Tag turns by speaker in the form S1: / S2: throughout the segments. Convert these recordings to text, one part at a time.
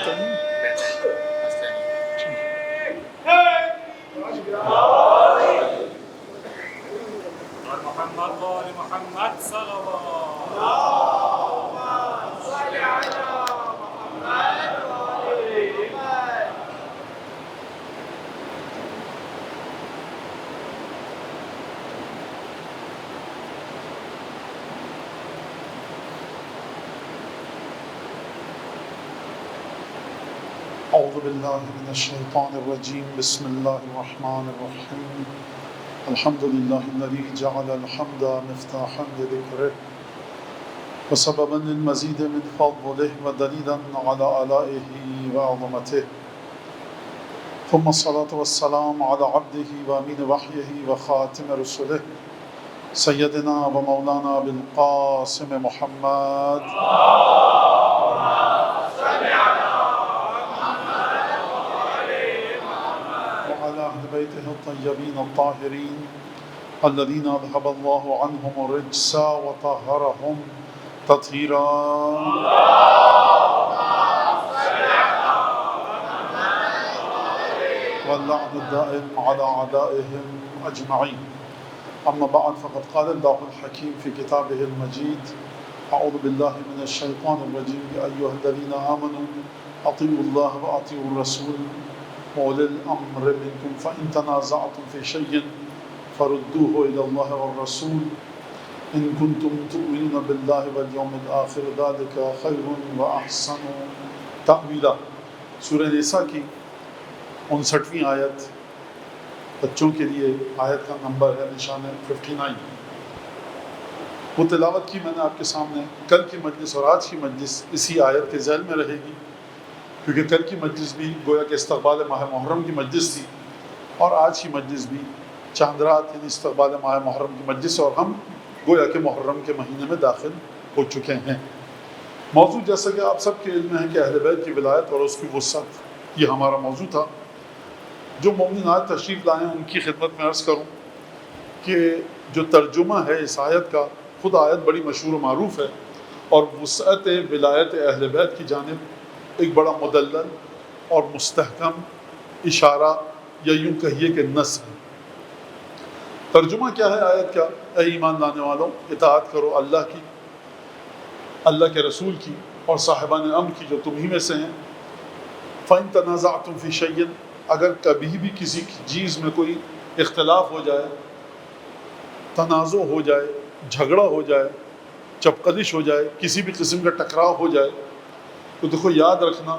S1: محمد صلی اللہ
S2: اعوذ باللہ من الشیطان الرجیم بسم اللہ الرحمن الرحیم الحمد للہ الذی جعل الحمد مفتاحا لذکرہ وسببا للمزید من فضلہ ودلیلا علی آلائہ وعظمتہ ثم الصلاة والسلام علی عبدہ وامین وحیہ وخاتم رسلہ سیدنا ومولانا بالقاسم محمد أهل بيته الطيبين الطاهرين الذين أذهب الله عنهم الرجس وطهرهم تطهيرا واللعن الدائم على أعدائهم أجمعين أما بعد فقد قال الله الحكيم في كتابه المجيد أعوذ بالله من الشيطان الرجيم يا أيها الذين آمنوا أطيعوا الله وأطيعوا الرسول وأولي الأمر منكم فإن تنازعتم في شيء فردوه إلى الله والرسول إن كنتم تؤمنون بالله واليوم الآخر ذلك خير وأحسن تأويلا. سورہ نساء کی 59ویں آیت بچوں کے لیے آیت کا نمبر ہے نشان 59. وہ تلاوت کی میں نے آپ کے سامنے. کل کی مجلس اور آج کی مجلس اسی آیت کے ذیل میں رہے گی، کیونکہ کل کی مجلس بھی گویا کہ استقبال ماہ محرم کی مجلس تھی اور آج کی مجلس بھی چاند رات یعنی استقبال ماہ محرم کی مجلس، اور ہم گویا کہ محرم کے مہینے میں داخل ہو چکے ہیں. موضوع جیسا کہ آپ سب کے علم ہے کہ اہل بیت کی ولایت اور اس کی وسعت، یہ ہمارا موضوع تھا. جو مومنین آج تشریف لائے ہیں ان کی خدمت میں عرض کروں کہ جو ترجمہ ہے اس آیت کا، خود آیت بڑی مشہور و معروف ہے اور وسعت ولایت اہل بیت کی جانب ایک بڑا مدلل اور مستحکم اشارہ یا یوں کہیے کہ نص ہے. ترجمہ کیا ہے آیت کا؟ اے ایمان لانے والوں، اطاعت کرو اللہ کی، اللہ کے رسول کی اور صاحبان امر کی جو تم ہی میں سے ہیں. فَإِن تَنَازَعْتُمْ فِي شَيْءٍ، اگر کبھی بھی کسی چیز میں کوئی اختلاف ہو جائے، تنازع ہو جائے، جھگڑا ہو جائے، چپقلش ہو جائے، کسی بھی قسم کا ٹکراؤ ہو جائے، تو دیکھو یاد رکھنا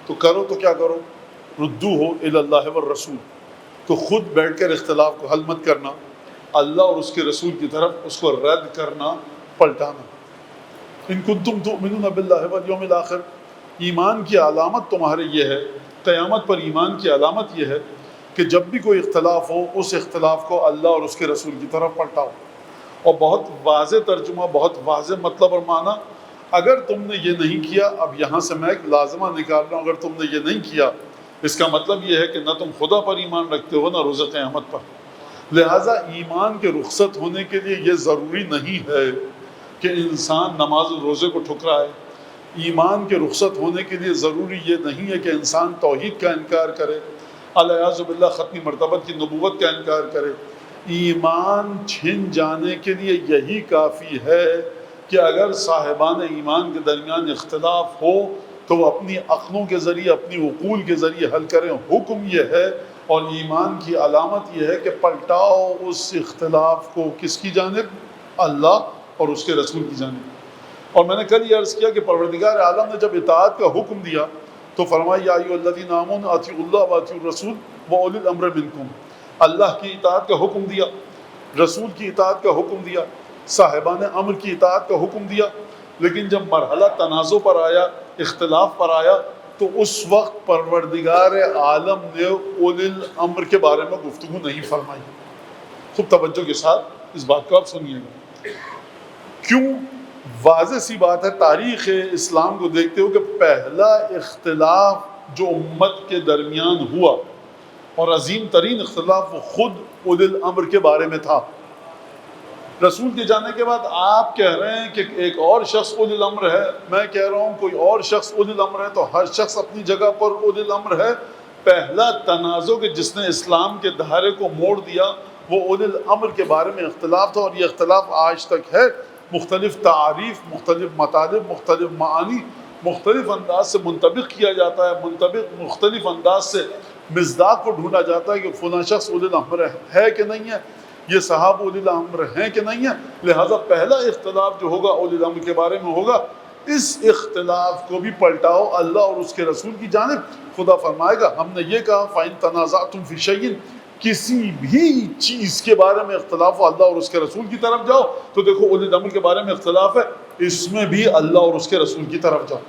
S2: تو کرو تو کیا کرو، ردو ہو الی اللہ والرسول، تو خود بیٹھ کر اختلاف کو حل مت کرنا، اللہ اور اس کے رسول کی طرف اس کو رد کرنا، پلٹانا. ان کنتم تؤمنون باللہ والیوم الآخر، ایمان کی علامت تمہارے یہ ہے، قیامت پر ایمان کی علامت یہ ہے کہ جب بھی کوئی اختلاف ہو اس اختلاف کو اللہ اور اس کے رسول کی طرف پلٹاؤ. اور بہت واضح ترجمہ، بہت واضح مطلب اور معنی. اگر تم نے یہ نہیں کیا، اب یہاں سے میں ایک لازمہ نکال رہا ہوں، اگر تم نے یہ نہیں کیا اس کا مطلب یہ ہے کہ نہ تم خدا پر ایمان رکھتے ہو نہ روز قیامت پر. لہٰذا ایمان کے رخصت ہونے کے لیے یہ ضروری نہیں ہے کہ انسان نماز و روزے کو ٹھکرائے. ایمان کے رخصت ہونے کے لیے ضروری یہ نہیں ہے کہ انسان توحید کا انکار کرے، الیاذ باللہ ختمی مرتبت کی نبوت کا انکار کرے. ایمان چھن جانے کے لیے یہی کافی ہے کہ اگر صاحبان ایمان کے درمیان اختلاف ہو تو وہ اپنی عقلوں کے ذریعے، اپنی عقول کے ذریعے حل کریں. حکم یہ ہے اور ایمان کی علامت یہ ہے کہ پلٹاؤ اس اختلاف کو کس کی جانب؟ اللہ اور اس کے رسول کی جانب. اور میں نے کل یہ عرض کیا کہ پروردگار عالم نے جب اطاعت کا حکم دیا تو فرمایا یا ایھا الذین آمنوا اطیعوا اللہ واطیعوا الرسول واولی الامر منکم. اللہ کی اطاعت کا حکم دیا، رسول کی اطاعت کا حکم دیا، صاحبان امر کی اطاعت کا حکم دیا. لیکن جب مرحلہ تنازع پر آیا، اختلاف پر آیا، تو اس وقت پروردگار عالم نے اولی الامر کے بارے میں گفتگو نہیں فرمائی. خوب توجہ کے ساتھ اس بات کو آپ سنیے گا. کیوں؟ واضح سی بات ہے تاریخ اسلام کو دیکھتے ہو کہ پہلا اختلاف جو امت کے درمیان ہوا اور عظیم ترین اختلاف وہ خود اولی الامر کے بارے میں تھا. رسول کے جانے کے بعد آپ کہہ رہے ہیں کہ ایک اور شخص اولی الامر ہے، میں کہہ رہا ہوں کوئی اور شخص اولی الامر ہے، تو ہر شخص اپنی جگہ پر اولی الامر ہے۔ پہلا تنازع کہ جس نے اسلام کے دھارے کو موڑ دیا وہ اولی الامر کے بارے میں اختلاف تھا، اور یہ اختلاف آج تک ہے۔ مختلف تعاریف، مختلف مطالب، مختلف معانی مختلف انداز سے منطبق کیا جاتا ہے، مختلف انداز سے مصداق کو ڈھونڈا جاتا ہے کہ فلاں شخص اولی الامر ہے کہ نہیں ہے، یہ صحابہ اولی الامر ہیں کہ نہیں ہیں۔ لہٰذا پہلا اختلاف جو ہوگا اولی الامر کے بارے میں ہوگا۔ اس اختلاف کو بھی پلٹاؤ اللہ اور اس کے رسول کی جانب۔ خدا فرمائے گا ہم نے یہ کہا فَإِن تَنَازَعْتُمْ فِي شَيْءٍ، کسی بھی چیز کے بارے میں اختلاف ہو اللہ اور اس کے رسول کی طرف جاؤ۔ تو دیکھو اولی الامر کے بارے میں اختلاف ہے، اس میں بھی اللہ اور اس کے رسول کی طرف جاؤ۔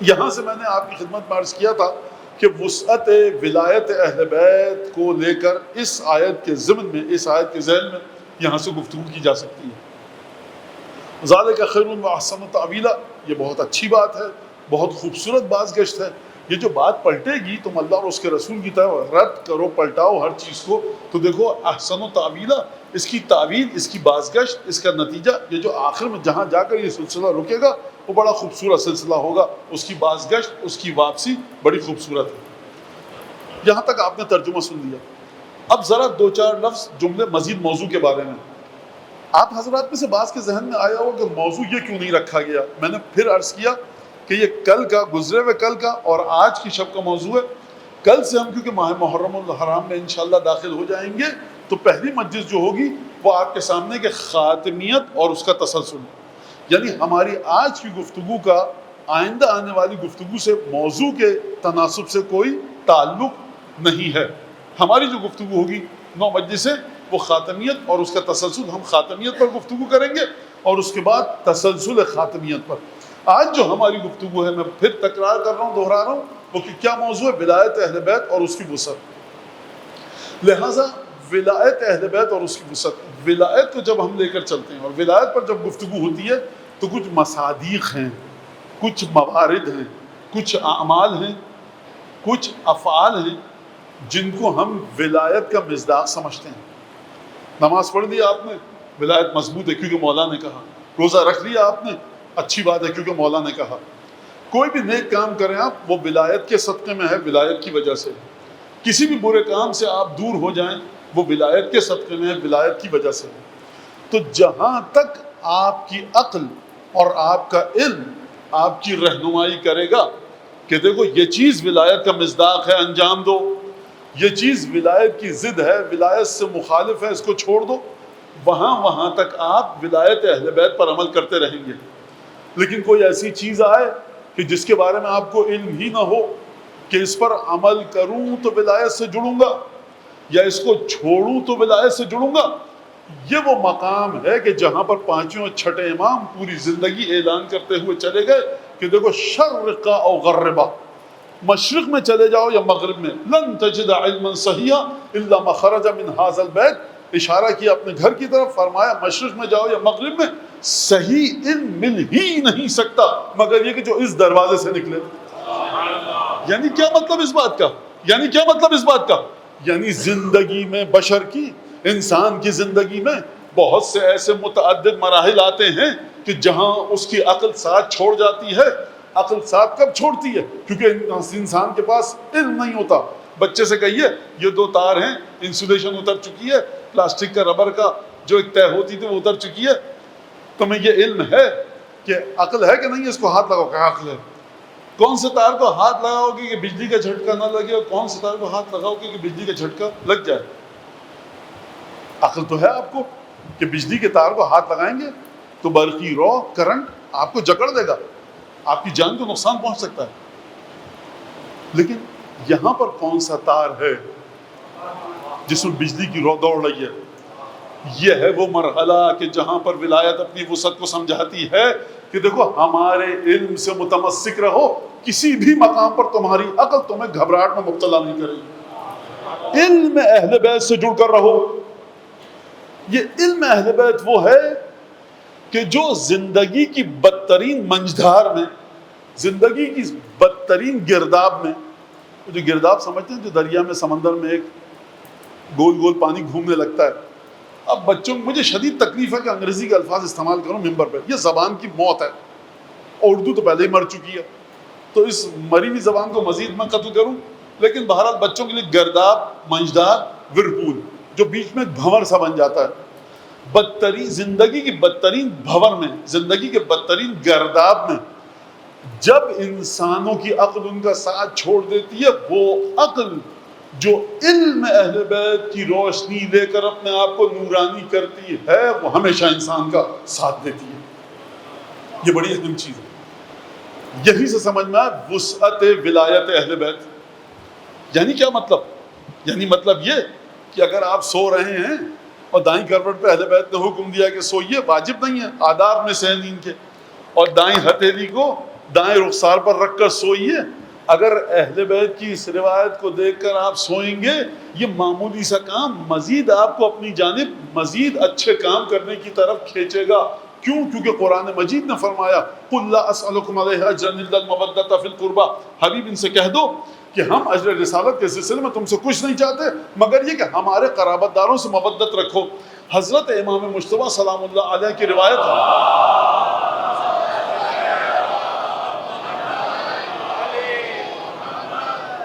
S2: یہاں سے میں نے آپ کی خدمت میں عرض کیا تھا کہ وسعت ولایت اہل بیت کو لے کر اس آیت کے ضمن میں، اس آیت کے ذیل میں یہاں سے گفتگو کی جا سکتی ہے۔ ذالک خیر و احسن تاویلا، یہ بہت اچھی بات ہے، بہت خوبصورت بازگشت ہے۔ یہ جو بات پلٹے گی تم اللہ اور اس کے رسول کی طرف رد کرو، پلٹاؤ ہر چیز کو، تو دیکھو احسن و تاویلا، اس کی تعویل، اس کی بازگشت، اس کا نتیجہ، یہ جو آخر میں جہاں جا کر یہ سلسلہ رکے گا وہ بڑا خوبصورت سلسلہ ہوگا، اس کی بازگشت، اس کی واپسی بڑی خوبصورت ہے۔ یہاں تک آپ نے ترجمہ سن لیا۔ اب ذرا دو چار لفظ جملے مزید موضوع کے بارے میں۔ آپ حضرات میں سے بعض کے ذہن میں آیا ہو کہ موضوع یہ کیوں نہیں رکھا گیا؟ میں نے پھر عرض کیا کہ یہ کل کا، گزرے ہوئے کل کا اور آج کی شب کا موضوع ہے۔ کل سے ہم کیونکہ ماہ محرم الحرام میں انشاءاللہ داخل ہو جائیں گے، تو پہلی مجلس جو ہوگی وہ آپ کے سامنے کہ خاتمیت اور اس کا تسلسل، یعنی ہماری آج کی گفتگو کا آئندہ آنے والی گفتگو سے، موضوع کے تناسب سے کوئی تعلق نہیں ہے۔ ہماری جو گفتگو ہوگی 9 مجلس سے وہ خاتمیت اور اس کا تسلسل، ہم خاتمیت پر گفتگو کریں گے اور اس کے بعد تسلسل خاتمیت پر۔ آج جو ہماری گفتگو ہے، میں پھر تکرار کر رہا ہوں، دہرا رہا ہوں، وہ کہ کیا موضوع ہے؟ ولایت اہل بیت اور اس کی وسعت۔ لہٰذا ولایت اہل بیت اور اس کی وسعت، ولایت کو جب ہم لے کر چلتے ہیں اور ولایت پر جب گفتگو ہوتی ہے تو کچھ مصادیق ہیں، کچھ موارد ہیں، کچھ اعمال ہیں، کچھ افعال ہیں جن کو ہم ولایت کا مصداق سمجھتے ہیں۔ نماز پڑھ لی آپ نے، ولایت مضبوط ہے کیونکہ مولا نے کہا۔ روزہ رکھ لیا آپ نے، اچھی بات ہے کیونکہ مولا نے کہا۔ کوئی بھی نیک کام کریں آپ، وہ ولایت کے صدقے میں ہے، ولایت کی وجہ سے۔ کسی بھی برے کام سے آپ دور ہو جائیں، وہ ولایت کے صدقے میں ہے، ولایت کی وجہ سے۔ تو جہاں تک آپ کی عقل اور آپ کا علم آپ کی رہنمائی کرے گا کہ دیکھو یہ چیز ولایت کا مصداق ہے، انجام دو، یہ چیز ولایت کی ضد ہے، ولایت سے مخالف ہے، اس کو چھوڑ دو، وہاں تک آپ ولایت اہل بیت پر عمل کرتے رہیں گے۔ لیکن کوئی ایسی چیز آئے کہ جس کے بارے میں آپ کو علم ہی نہ ہو کہ اس پر عمل کروں تو ولایت سے جڑوں گا یا اس کو چھوڑوں تو ولایت سے جڑوں گا، یہ وہ مقام ہے کہ جہاں پر پانچویں اور چھٹے امام پوری زندگی اعلان کرتے ہوئے چلے گئے کہ دیکھو شرقا او غربا، مشرق میں چلے جاؤ یا مغرب میں، لن تجد علما صحیحا الا ما خرج من هذا البيت، اشارہ کیا اپنے گھر کی طرف، فرمایا مشرق میں جاؤ یا مغرب میں، صحیح علم مل ہی نہیں سکتا مگر یہ کہ جو اس دروازے سے نکلے۔ یعنی کیا مطلب اس بات کا؟ یعنی زندگی میں بشر کی، انسان کی زندگی میں بہت سے ایسے متعدد مراحل آتے ہیں کہ جہاں اس کی عقل ساتھ چھوڑ جاتی ہے۔ عقل ساتھ کب چھوڑتی ہے؟ کیونکہ انسان کے پاس علم نہیں ہوتا۔ بچے سے کہیے یہ 2 تار ہیں، انسولیشن اتر چکی ہے، پلاسٹک کا، ربر کا جو ایک طے ہوتی تھی وہ اتر چکی ہے، تمہیں یہ علم ہے کہ عقل ہے کہ نہیں؟ اس کو ہاتھ لگاؤ کہ عقل ہے۔ کون سے تار کو ہاتھ لگاؤ گے کہ بجلی کا جھٹکا نہ لگے، اور کون سے تار کو ہاتھ لگاؤ گے کہ بجلی کا جھٹکا لگ جائے؟ عقل تو ہے آپ کو کہ بجلی کے تار کو ہاتھ لگائیں گے تو برقی رو، کرنٹ آپ کو جکڑ دے گا، آپ کی جان کو نقصان پہنچ سکتا ہے۔ لیکن یہاں پر کون سا تار ہے جس میں بجلی کی رو دوڑ رہی ہے؟ یہ ہے وہ مرحلہ کہ جہاں پر ولایت اپنی وسعت کو سمجھاتی ہے کہ دیکھو ہمارے علم سے متمسک رہو، کسی بھی مقام پر تمہاری عقل تمہیں گھبراہٹ میں مبتلا نہیں کرے گی۔ علم اہل بیت سے جڑ کر رہو۔ یہ علم اہل بیت وہ ہے کہ جو زندگی کی بدترین منجدھار میں، زندگی کی بدترین گرداب میں، جو گرداب سمجھتے ہیں جو دریا میں، سمندر میں ایک گول گول پانی گھومنے لگتا ہے، اب بچوں مجھے شدید تکلیف ہے کہ انگریزی کے الفاظ استعمال کروں ممبر پہ، یہ زبان کی موت ہے، اردو تو پہلے ہی مر چکی ہے، تو اس مری ہوئی زبان کو مزید میں قتل کروں. لیکن بہرحال بچوں کے لیے گرداب، منجدار، ورپول جو بیچ میں بھنور سا بن جاتا ہے. بدترین زندگی کی بدترین بھنور میں، زندگی کے بدترین گرداب میں جب انسانوں کی عقل ان کا ساتھ چھوڑ دیتی ہے، وہ عقل جو علم اہل بیت کی روشنی لے کر اپنے آپ کو نورانی کرتی ہے، وہ ہمیشہ انسان کا ساتھ دیتی ہے. یہ بڑی اہم چیز ہے. یہی سے سمجھ میں آیا وسعت ولایت اہل بیت. یعنی کیا مطلب؟ یعنی مطلب یہ کہ اگر آپ سو رہے ہیں اور دائیں کروٹ پہ اہل بیت نے حکم دیا کہ سوئیے، واجب نہیں ہے، آداب میں سے نیند کے، اور دائیں ہتھیلی کو دائیں رخسار پر رکھ کر سوئیے. اگر اہل بیت کی اس روایت کو دیکھ کر آپ سوئیں گے، یہ معمولی سا کام مزید آپ کو اپنی جانب مزید اچھے کام کرنے کی طرف کھینچے گا. کیوں؟ کیونکہ قرآن مجید نے فرمایا قُلْ لَا أَسْأَلُكُمْ عَلَيْهِ أَجْرًا إِلَّا الْمَوَدَّةَ فِي الْقُرْبَى. حبیب ان سے کہہ دو کہ ہم اجر رسالت کے سلسلے میں تم سے کچھ نہیں چاہتے مگر یہ کہ ہمارے قرابت داروں سے مودت رکھو. حضرت امام مجتبیٰ سلام اللہ علیہ کی روایت ہے،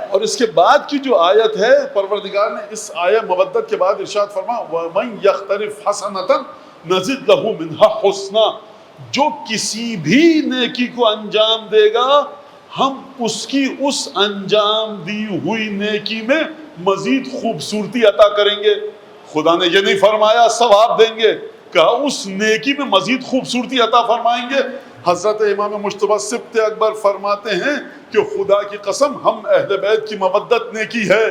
S2: اور اس کے بعد کی جو آیت ہے، پروردگار نے اس آیہ مودت کے بعد ارشاد فرمایا وَمَنْ يَخْتَرِفْ حَسَنَةً نَزِدْ لَهُ مِنْهَا حُسْنًا. جو کسی بھی نیکی کو انجام دے گا، ہم اس کی اس انجام دی ہوئی نیکی میں مزید خوبصورتی عطا کریں گے. خدا نے یہ نہیں فرمایا ثواب دیں گے، کہا اس نیکی میں مزید خوبصورتی عطا فرمائیں گے. حضرت امام مجتبیٰ سبط اکبر فرماتے ہیں کہ خدا کی قسم ہم اہل بیت کی مودت نیکی ہے.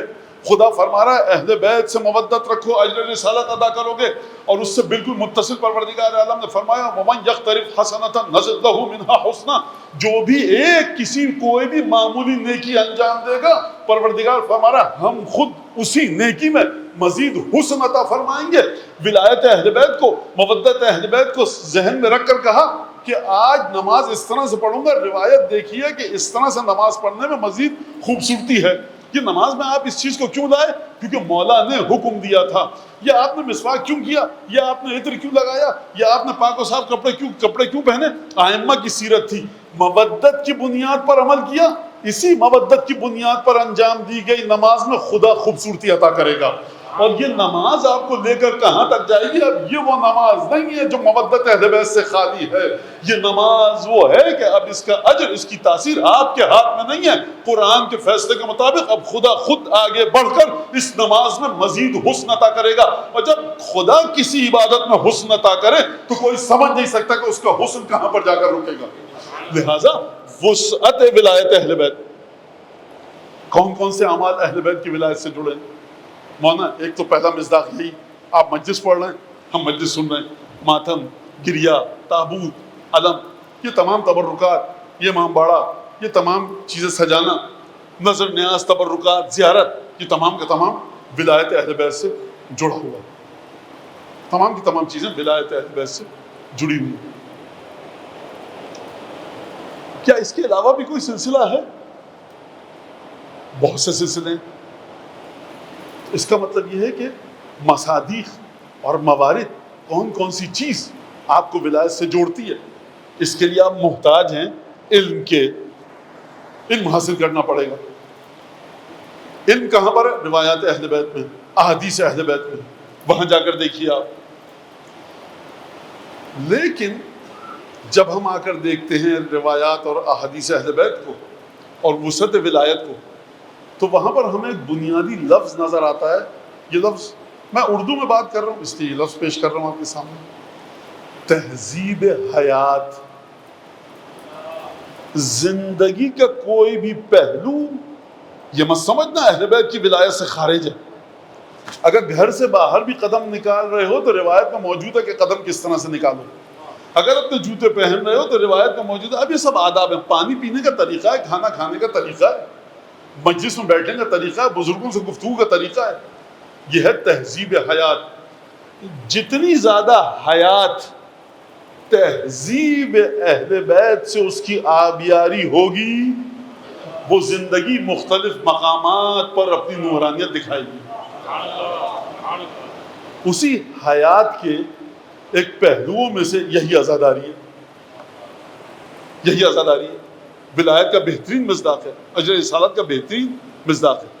S2: خدا فرما رہا ہے اہل بیت سے مودت رکھو، اجر رسالت ادا کرو گے. اور اس سے بالکل متصل پروردگار عالم نے فرمایا وَمَنْ يَخْتَرِفْ حَسَنَةً نَزِدْ لَهُ مِنْهَا حُسْنًا. جو بھی ایک کسی کوئی بھی معمولی نیکی انجام دے گا، پروردگار فرما رہا ہے ہم خود اسی نیکی میں مزید حسن عطا فرمائیں گے. ولایت اہل بیت کو، مودت اہل بیت کو ذہن میں رکھ کر کہا کہ آج نماز اس طرح سے پڑھوں گا. روایت دیکھیے کہ اس طرح سے نماز پڑھنے میں مزید خوبصورتی ہے. کہ نماز میں آپ اس چیز کو کیوں لائے؟ کیونکہ مولا نے حکم دیا تھا. یا آپ نے مسواک کیوں کیا؟ یا آپ نے عطر کیوں لگایا؟ یا آپ نے پاک و صاف کپڑے کیوں پہنے؟ ائمہ کی سیرت تھی. مودت کی بنیاد پر عمل کیا، اسی مودت کی بنیاد پر انجام دی گئی نماز میں خدا خوبصورتی عطا کرے گا. اور یہ نماز آپ کو لے کر کہاں تک جائے گی؟ اب یہ وہ نماز نہیں ہے جو مودت اہل بیت سے خالی ہے. یہ نماز وہ ہے کہ اب اس کا اجر، اس کی تاثیر آپ کے ہاتھ میں نہیں ہے. قرآن کے فیصلے کے مطابق اب خدا خود آگے بڑھ کر اس نماز میں مزید حسن عطا کرے گا. اور جب خدا کسی عبادت میں حسن عطا کرے تو کوئی سمجھ نہیں سکتا کہ اس کا حسن کہاں پر جا کر رکے گا. لہذا وسعت ولایت اہل بیت. کون کون سے اعمال اہل بیت کی ولایت سے جڑے ہیں؟ مولانا ایک تو پہلا مصداق یہی، آپ مجلس پڑھ رہے ہیں، ہم مجلس سن رہے ہیں، ماتم، گریا، تابوت، علم، یہ تمام تبرکات، یہ امام باڑہ، یہ تمام چیزیں سجانا، نظر نیاز، تبرکات، زیارت، یہ تمام کا تمام ولایت اہل بیت سے جڑا ہوا ہے. تمام کی تمام چیزیں ولایت اہل بیت سے جڑی ہوئی ہیں. کیا اس کے علاوہ بھی کوئی سلسلہ ہے؟ بہت سے سلسلے ہیں. اس کا مطلب یہ ہے کہ مصادیق اور موارد، کون کون سی چیز آپ کو ولایت سے جوڑتی ہے، اس کے لیے آپ محتاج ہیں علم کے. علم حاصل کرنا پڑے گا. علم کہاں پر ہے؟ روایات اہل بیت میں، احادیث اہل بیت میں، وہاں جا کر دیکھیے آپ. لیکن جب ہم آ کر دیکھتے ہیں روایات اور احادیث اہل بیت کو اور وسعت ولایت کو، تو وہاں پر ہمیں ایک بنیادی لفظ نظر آتا ہے. یہ لفظ میں اردو میں بات کر رہا ہوں، اس لیے یہ لفظ پیش کر رہا ہوں آپ کے سامنے. تہذیب حیات. زندگی کا کوئی بھی پہلو یہ مت سمجھنا اہل بیت کی ولایت سے خارج ہے. اگر گھر سے باہر بھی قدم نکال رہے ہو تو روایت میں موجود ہے کہ قدم کس طرح سے نکالو. اگر اپنے جوتے پہن رہے ہو تو روایت میں موجود ہے. اب یہ سب آداب ہیں. پانی پینے کا طریقہ ہے، کھانا کھانے کا طریقہ ہے، مجلس میں بیٹھنے کا طریقہ ہے، بزرگوں سے گفتگو کا طریقہ ہے. یہ ہے تہذیب حیات. جتنی زیادہ حیات تہذیب اہل بیت سے اس کی آبیاری ہوگی، وہ زندگی مختلف مقامات پر اپنی نورانیت دکھائے گی. اسی حیات کے ایک پہلوؤں میں سے یہی عزاداری ہے، یہی عزاداری ہے، ولایت کا بہترین مصداق ہے، اجر رسالت کا بہترین مصداق ہے۔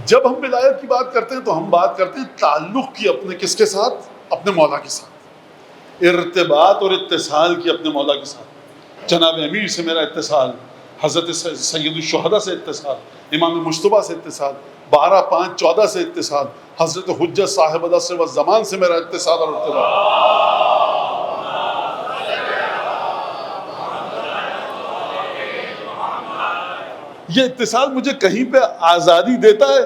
S2: جب ہم ولایت کی بات کرتے ہیں تو ہم بات کرتے ہیں تعلق کی، اپنے کس کے ساتھ؟ اپنے مولا کے ساتھ، ارتباط اور اتصال کی اپنے مولا کے ساتھ۔ جناب امیر سے میرا اتصال، حضرت سید الشہداء سے اتصال، امام مجتبیٰ سے اتصال، 12/5/14 سے اتصال، حضرت حجت صاحب العصر والزمان سے میرا اتصال اور ارتباط۔ یہ اتصال مجھے کہیں پہ آزادی دیتا ہے؟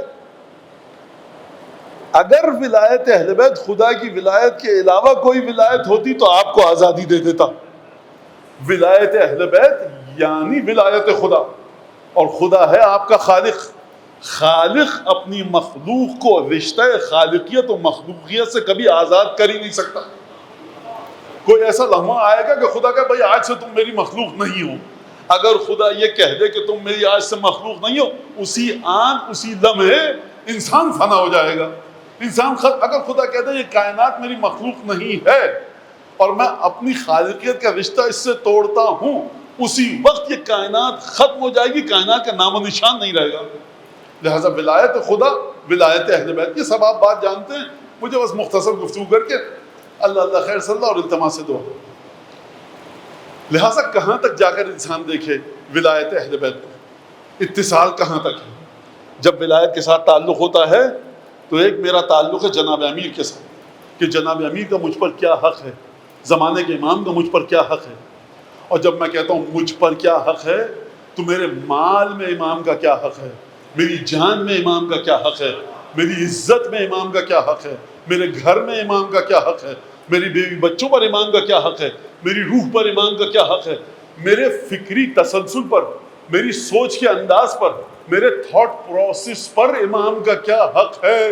S2: اگر ولایت اہل بیت خدا کی ولایت کے علاوہ کوئی ولایت ہوتی تو آپ کو آزادی دے دیتا۔ ولایت اہل بیت یعنی ولایت خدا، اور خدا ہے آپ کا خالق۔ خالق اپنی مخلوق کو رشتہ خالقیت و مخلوقیت سے کبھی آزاد کر ہی نہیں سکتا۔ کوئی ایسا لمحہ آئے گا کہ خدا کہ بھائی آج سے تم میری مخلوق نہیں ہو؟ اگر خدا یہ کہہ دے کہ تم میری آج سے مخلوق نہیں ہو، اسی آن اسی لمحے انسان فنا ہو جائے گا۔ انسان اگر خدا کہہ دے یہ کائنات میری مخلوق نہیں ہے اور میں اپنی خالقیت کا رشتہ اس سے توڑتا ہوں، اسی وقت یہ کائنات ختم ہو جائے گی، کائنات کا نام و نشان نہیں رہے گا۔ لہذا ولایت خدا، ولایت اہل بیت، یہ سب آپ بات جانتے ہیں، مجھے بس مختصر گفتگو کر کے اللہ اللہ خیر صلی اللہ اور التماس سے دعا۔ لہٰذا کہاں تک جا کر انسان دیکھے ولایت اہل بیت کو، اتصال کہاں تک ہے؟ جب ولایت کے ساتھ تعلق ہوتا ہے تو ایک میرا تعلق ہے جناب امیر کے ساتھ، کہ جناب امیر کا مجھ پر کیا حق ہے، زمانے کے امام کا مجھ پر کیا حق ہے۔ اور جب میں کہتا ہوں مجھ پر کیا حق ہے تو میرے مال میں امام کا کیا حق ہے، میری جان میں امام کا کیا حق ہے، میری عزت میں امام کا کیا حق ہے، میرے گھر میں امام کا کیا حق ہے، میری بیوی بچوں پر امام کا کیا حق ہے، میری روح پر امام کا کیا حق ہے، میرے فکری تسلسل پر، میری سوچ کے انداز پر، میرے تھاٹ پروسیس پر امام کا کیا حق ہے۔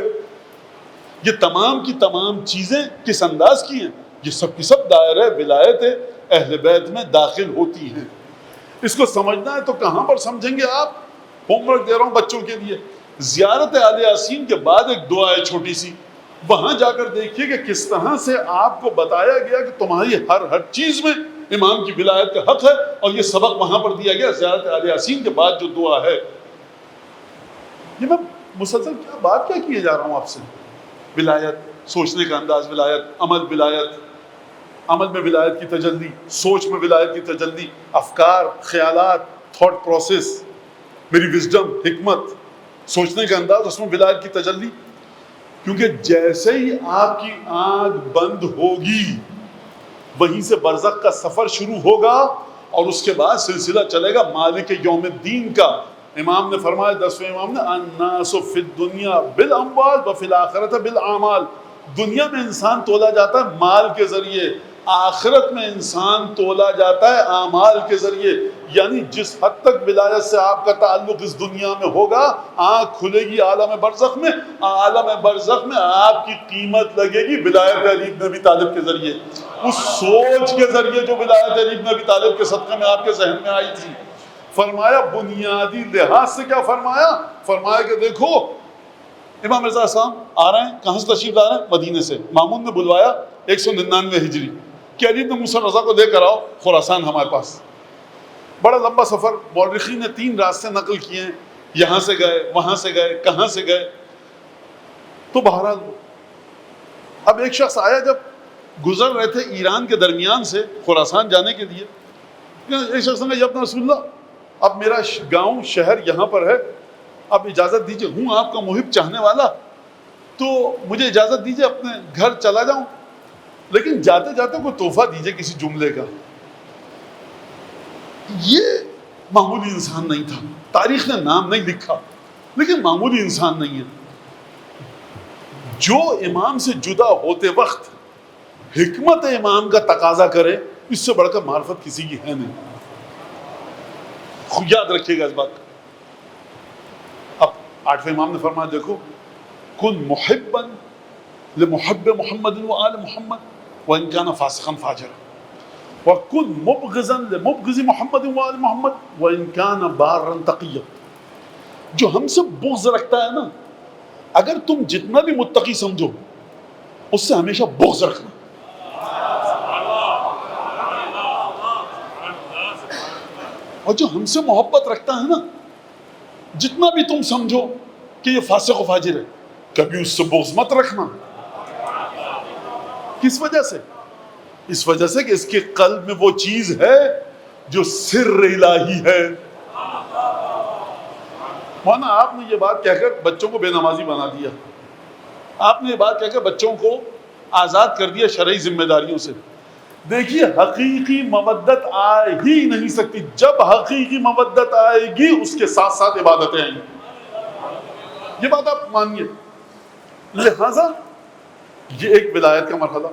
S2: یہ تمام کی تمام چیزیں کس انداز کی ہیں؟ یہ سب کی سب دائرہ ولایت اہل بیت میں داخل ہوتی ہیں۔ اس کو سمجھنا ہے تو کہاں پر سمجھیں گے آپ؟ ہوم ورک دے رہا ہوں بچوں کے لیے، زیارت آل یاسین کے بعد ایک دعا ہے چھوٹی سی، وہاں جا کر دیکھیے کہ کس طرح سے آپ کو بتایا گیا کہ تمہاری ہر چیز میں امام کی ولایت کا حق ہے، اور یہ سبق وہاں پر دیا گیا زیارت آل یاسین کے بعد جو دعا ہے۔ یہ میں مسلسل کیا کیے جا رہا ہوں آپ سے؟ ولایت، سوچنے کا انداز ولایت، عمل ولایت، عمل میں ولایت کی تجلی، سوچ میں ولایت کی تجلی، افکار، خیالات، تھاٹ پروسیس، میری وزڈم، حکمت، سوچنے کا انداز، اس میں ولایت کی تجلی۔ کیونکہ جیسے ہی آپ کی آنکھ بند ہوگی وہیں سے برزخ کا سفر شروع ہوگا، اور اس کے بعد سلسلہ چلے گا مالک یوم الدین کا۔ امام نے فرمایا، 10ویں امام نے، الناس فی الدنیا بالاموال وفی الاخرۃ بالاعمال۔ دنیا میں انسان تولا جاتا ہے مال کے ذریعے، آخرت میں انسان تولا جاتا ہے اعمال کے ذریعے۔ یعنی جس حد تک ولایت سے آپ کا تعلق اس دنیا میں ہوگا، آنکھ کھلے گی عالم برزخ میں، عالم برزخ میں آپ کی قیمت لگے گی ولایت علی بن ابی طالب کے ذریعے، اس سوچ کے ذریعے جو ولایت علی بن ابی طالب کے صدقے میں آپ کے ذہن میں آئی تھی۔ فرمایا بنیادی لحاظ سے کیا فرمایا؟ فرمایا کہ دیکھو امام رضا صاحب آ رہے ہیں، کہاں سے تشریف لا رہے ہیں؟ مدینے سے۔ مامون نے بلوایا 199 ہجری کہ علی بن موسیٰ رضا کو لے کر آؤ خراسان ہمارے پاس۔ بڑا لمبا سفر، مورخین نے 3 راستے نقل کیے ہیں، یہاں سے گئے، وہاں سے گئے، کہاں سے گئے۔ تو بہرحال اب ایک شخص آیا، جب گزر رہے تھے ایران کے درمیان سے خراسان جانے کے لیے، ایک شخص نے کہا، یا ابن رسول اللہ، اب میرا گاؤں شہر یہاں پر ہے، اب اجازت دیجئے، ہوں آپ کا محب چاہنے والا، تو مجھے اجازت دیجئے اپنے گھر چلا جاؤں، لیکن جاتے جاتے کوئی تحفہ دیجئے کسی جملے کا۔ یہ معمولی انسان نہیں تھا، تاریخ نے نام نہیں لکھا، لیکن معمولی انسان نہیں ہے۔ جو امام سے جدا ہوتے وقت حکمت امام کا تقاضا کرے، اس سے بڑھ کر معرفت کسی کی ہے نہیں۔ یاد رکھیے گا اس بات کو۔ اب 8ویں امام نے فرمایا، دیکھو، کن محبا لمحب محمد وآل محمد وإن كان فاسقا فاجرا، وکن مبغضا لمبغض محمد وآل محمد وإن كان بارا تقیا۔ جو ہم سے بغض رکھتا ہے نا، اگر تم جتنا بھی متقی سمجھو، اس سے ہمیشہ بغض رکھنا. اور جو ہم سے محبت رکھتا ہے نا، جتنا بھی تم سمجھو کہ یہ فاسق و فاجر ہے، کبھی اس سے بغض مت رکھنا. کس وجہ سے؟ اس وجہ سے کہ اس کے قلب میں وہ چیز ہے جو سر الہی ہے. مولانا آپ نے یہ بات کہہ کر بچوں کو بے نمازی بنا دیا، آپ نے یہ بات کہہ کر بچوں کو آزاد کر دیا شرعی ذمہ داریوں سے. دیکھیے حقیقی مودت آ ہی نہیں سکتی. جب حقیقی مودت آئے گی اس کے ساتھ ساتھ عبادتیں آئیں گی. یہ بات آپ مانیے. لہذا یہ ایک ولایت کا مرحلہ.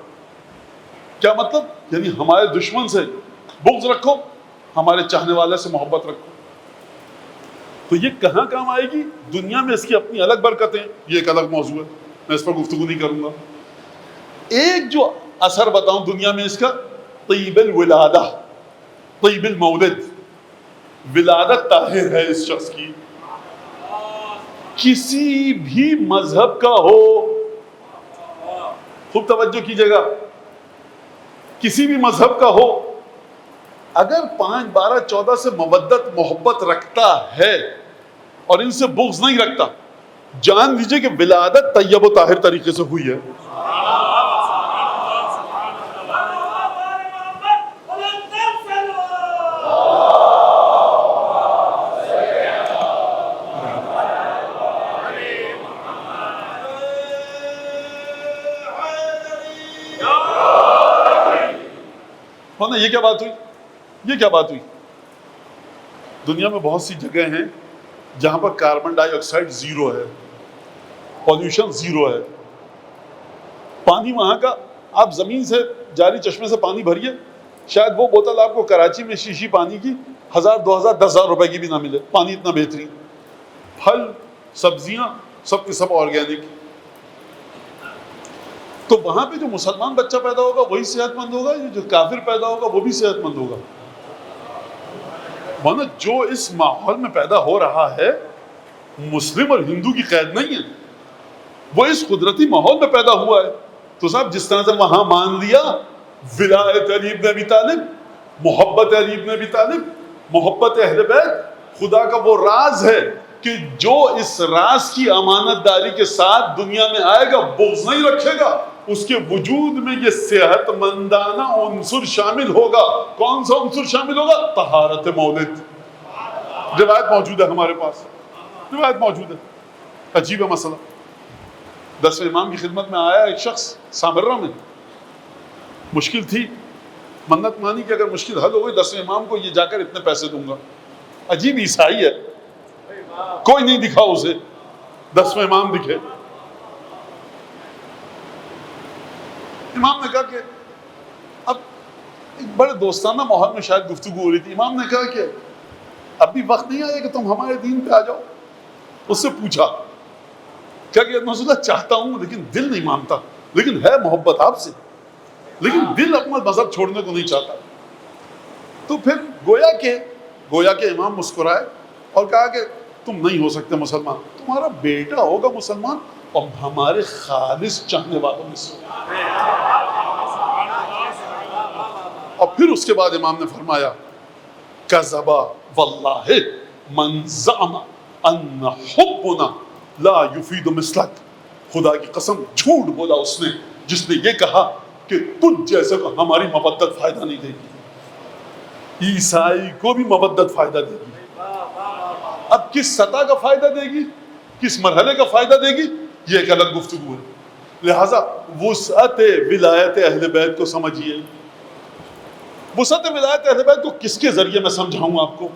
S2: کیا مطلب؟ یعنی ہمارے دشمن سے بغض رکھو، ہمارے چاہنے والے سے محبت رکھو. تو یہ کہاں کام آئے گی؟ دنیا میں اس کی اپنی الگ برکتیں، یہ ایک الگ موضوع ہے، میں اس پر گفتگو نہیں کروں گا. ایک جو اثر بتاؤں دنیا میں اس کا، طیب الولادہ، طیب المولد، ولادت طاہر ہے اس شخص کی. کسی بھی مذہب کا ہو، خوب توجہ کیجئے گا، کسی بھی مذہب کا ہو، اگر 5، 12، 14 سے مودت محبت رکھتا ہے اور ان سے بغض نہیں رکھتا، جان لیجئے کہ ولادت طیب و طاہر طریقے سے ہوئی ہے. یہ کیا بات ہوئی؟ یہ کیا بات ہوئی؟ دنیا میں بہت سی جگہ ہیں جہاں پر کاربن ڈائی آکسائڈ زیرو ہے، پولوشن زیرو ہے. پانی وہاں کا، آپ زمین سے جاری چشمے سے پانی بھریے، شاید وہ بوتل آپ کو کراچی میں شیشی پانی کی 1000، 2000، 10,000 روپے کی بھی نہ ملے. پانی اتنا بہترین، پھل سبزیاں سب کے سب آرگینک. تو وہاں پہ جو مسلمان بچہ پیدا ہوگا وہی صحت مند ہوگا، جو کافر پیدا ہوگا وہ بھی صحت مند ہوگا. ورنہ جو اس ماحول میں پیدا ہو رہا ہے مسلم اور ہندو کی قید نہیں ہے، وہ اس قدرتی ماحول میں پیدا ہوا ہے. تو صاحب جس طرح سے وہاں مان لیا ولایت علی ابن ابی طالب، محبت علی ابن ابی طالب، محبت اہل بیت خدا کا وہ راز ہے کہ جو اس راز کی امانت داری کے ساتھ دنیا میں آئے گا بغض نہیں رکھے گا، اس کے وجود میں یہ صحت مندانہ عنصر شامل ہوگا. کون سا عنصر شامل ہوگا؟ طہارت مولد. روایت موجود ہے ہمارے پاس، روایت موجود ہے. عجیب ہے مسئلہ. 10ویں امام کی خدمت میں آیا ایک شخص سامرہ میں، مشکل تھی، منت مانی کہ اگر مشکل حل ہو گئی 10ویں امام کو یہ جا کر اتنے پیسے دوں گا. عجیب عیسائی ہے، کوئی نہیں دکھا اسے، 10ویں امام دکھے. امام نے کہا کہ اب ایک بڑے دوستانہ ماحول میں شاید گفتگو ہو رہی تھی. امام نے کہا کہ اب بھی وقت نہیں آیا کہ تم ہمارے دین پہ آ جاؤ. اس سے پوچھا کیا کہ رسول اللہ چاہتا ہوں لیکن دل نہیں مانتا، لیکن ہے محبت آپ سے، لیکن دل اپنا مذہب چھوڑنے کو نہیں چاہتا. تو پھر گویا کہ امام مسکرائے اور کہا کہ تم نہیں ہو سکتے مسلمان، تمہارا بیٹا ہوگا مسلمان اور ہمارے خالص چاہنے والوں میں سے. اور پھر اس کے بعد امام نے فرمایا کذب واللہ من زعم ان حبنا لا یفید مثلک. خدا کی قسم جھوٹ بولا اس نے جس نے یہ کہا کہ تجھ جیسے کو ہماری مودت فائدہ نہیں دے گی. عیسائی کو بھی مودت فائدہ دے گی. اب کس سطح کا فائدہ دے گی، کس مرحلے کا فائدہ دے گی، یہ ایک الگ گفتگو ہے. لہٰذا وسعت ولایت اہل بیت کو سمجھیے. وسعت ولایت اہل بیت کو کس کے ذریعے میں سمجھاؤں آپ کو؟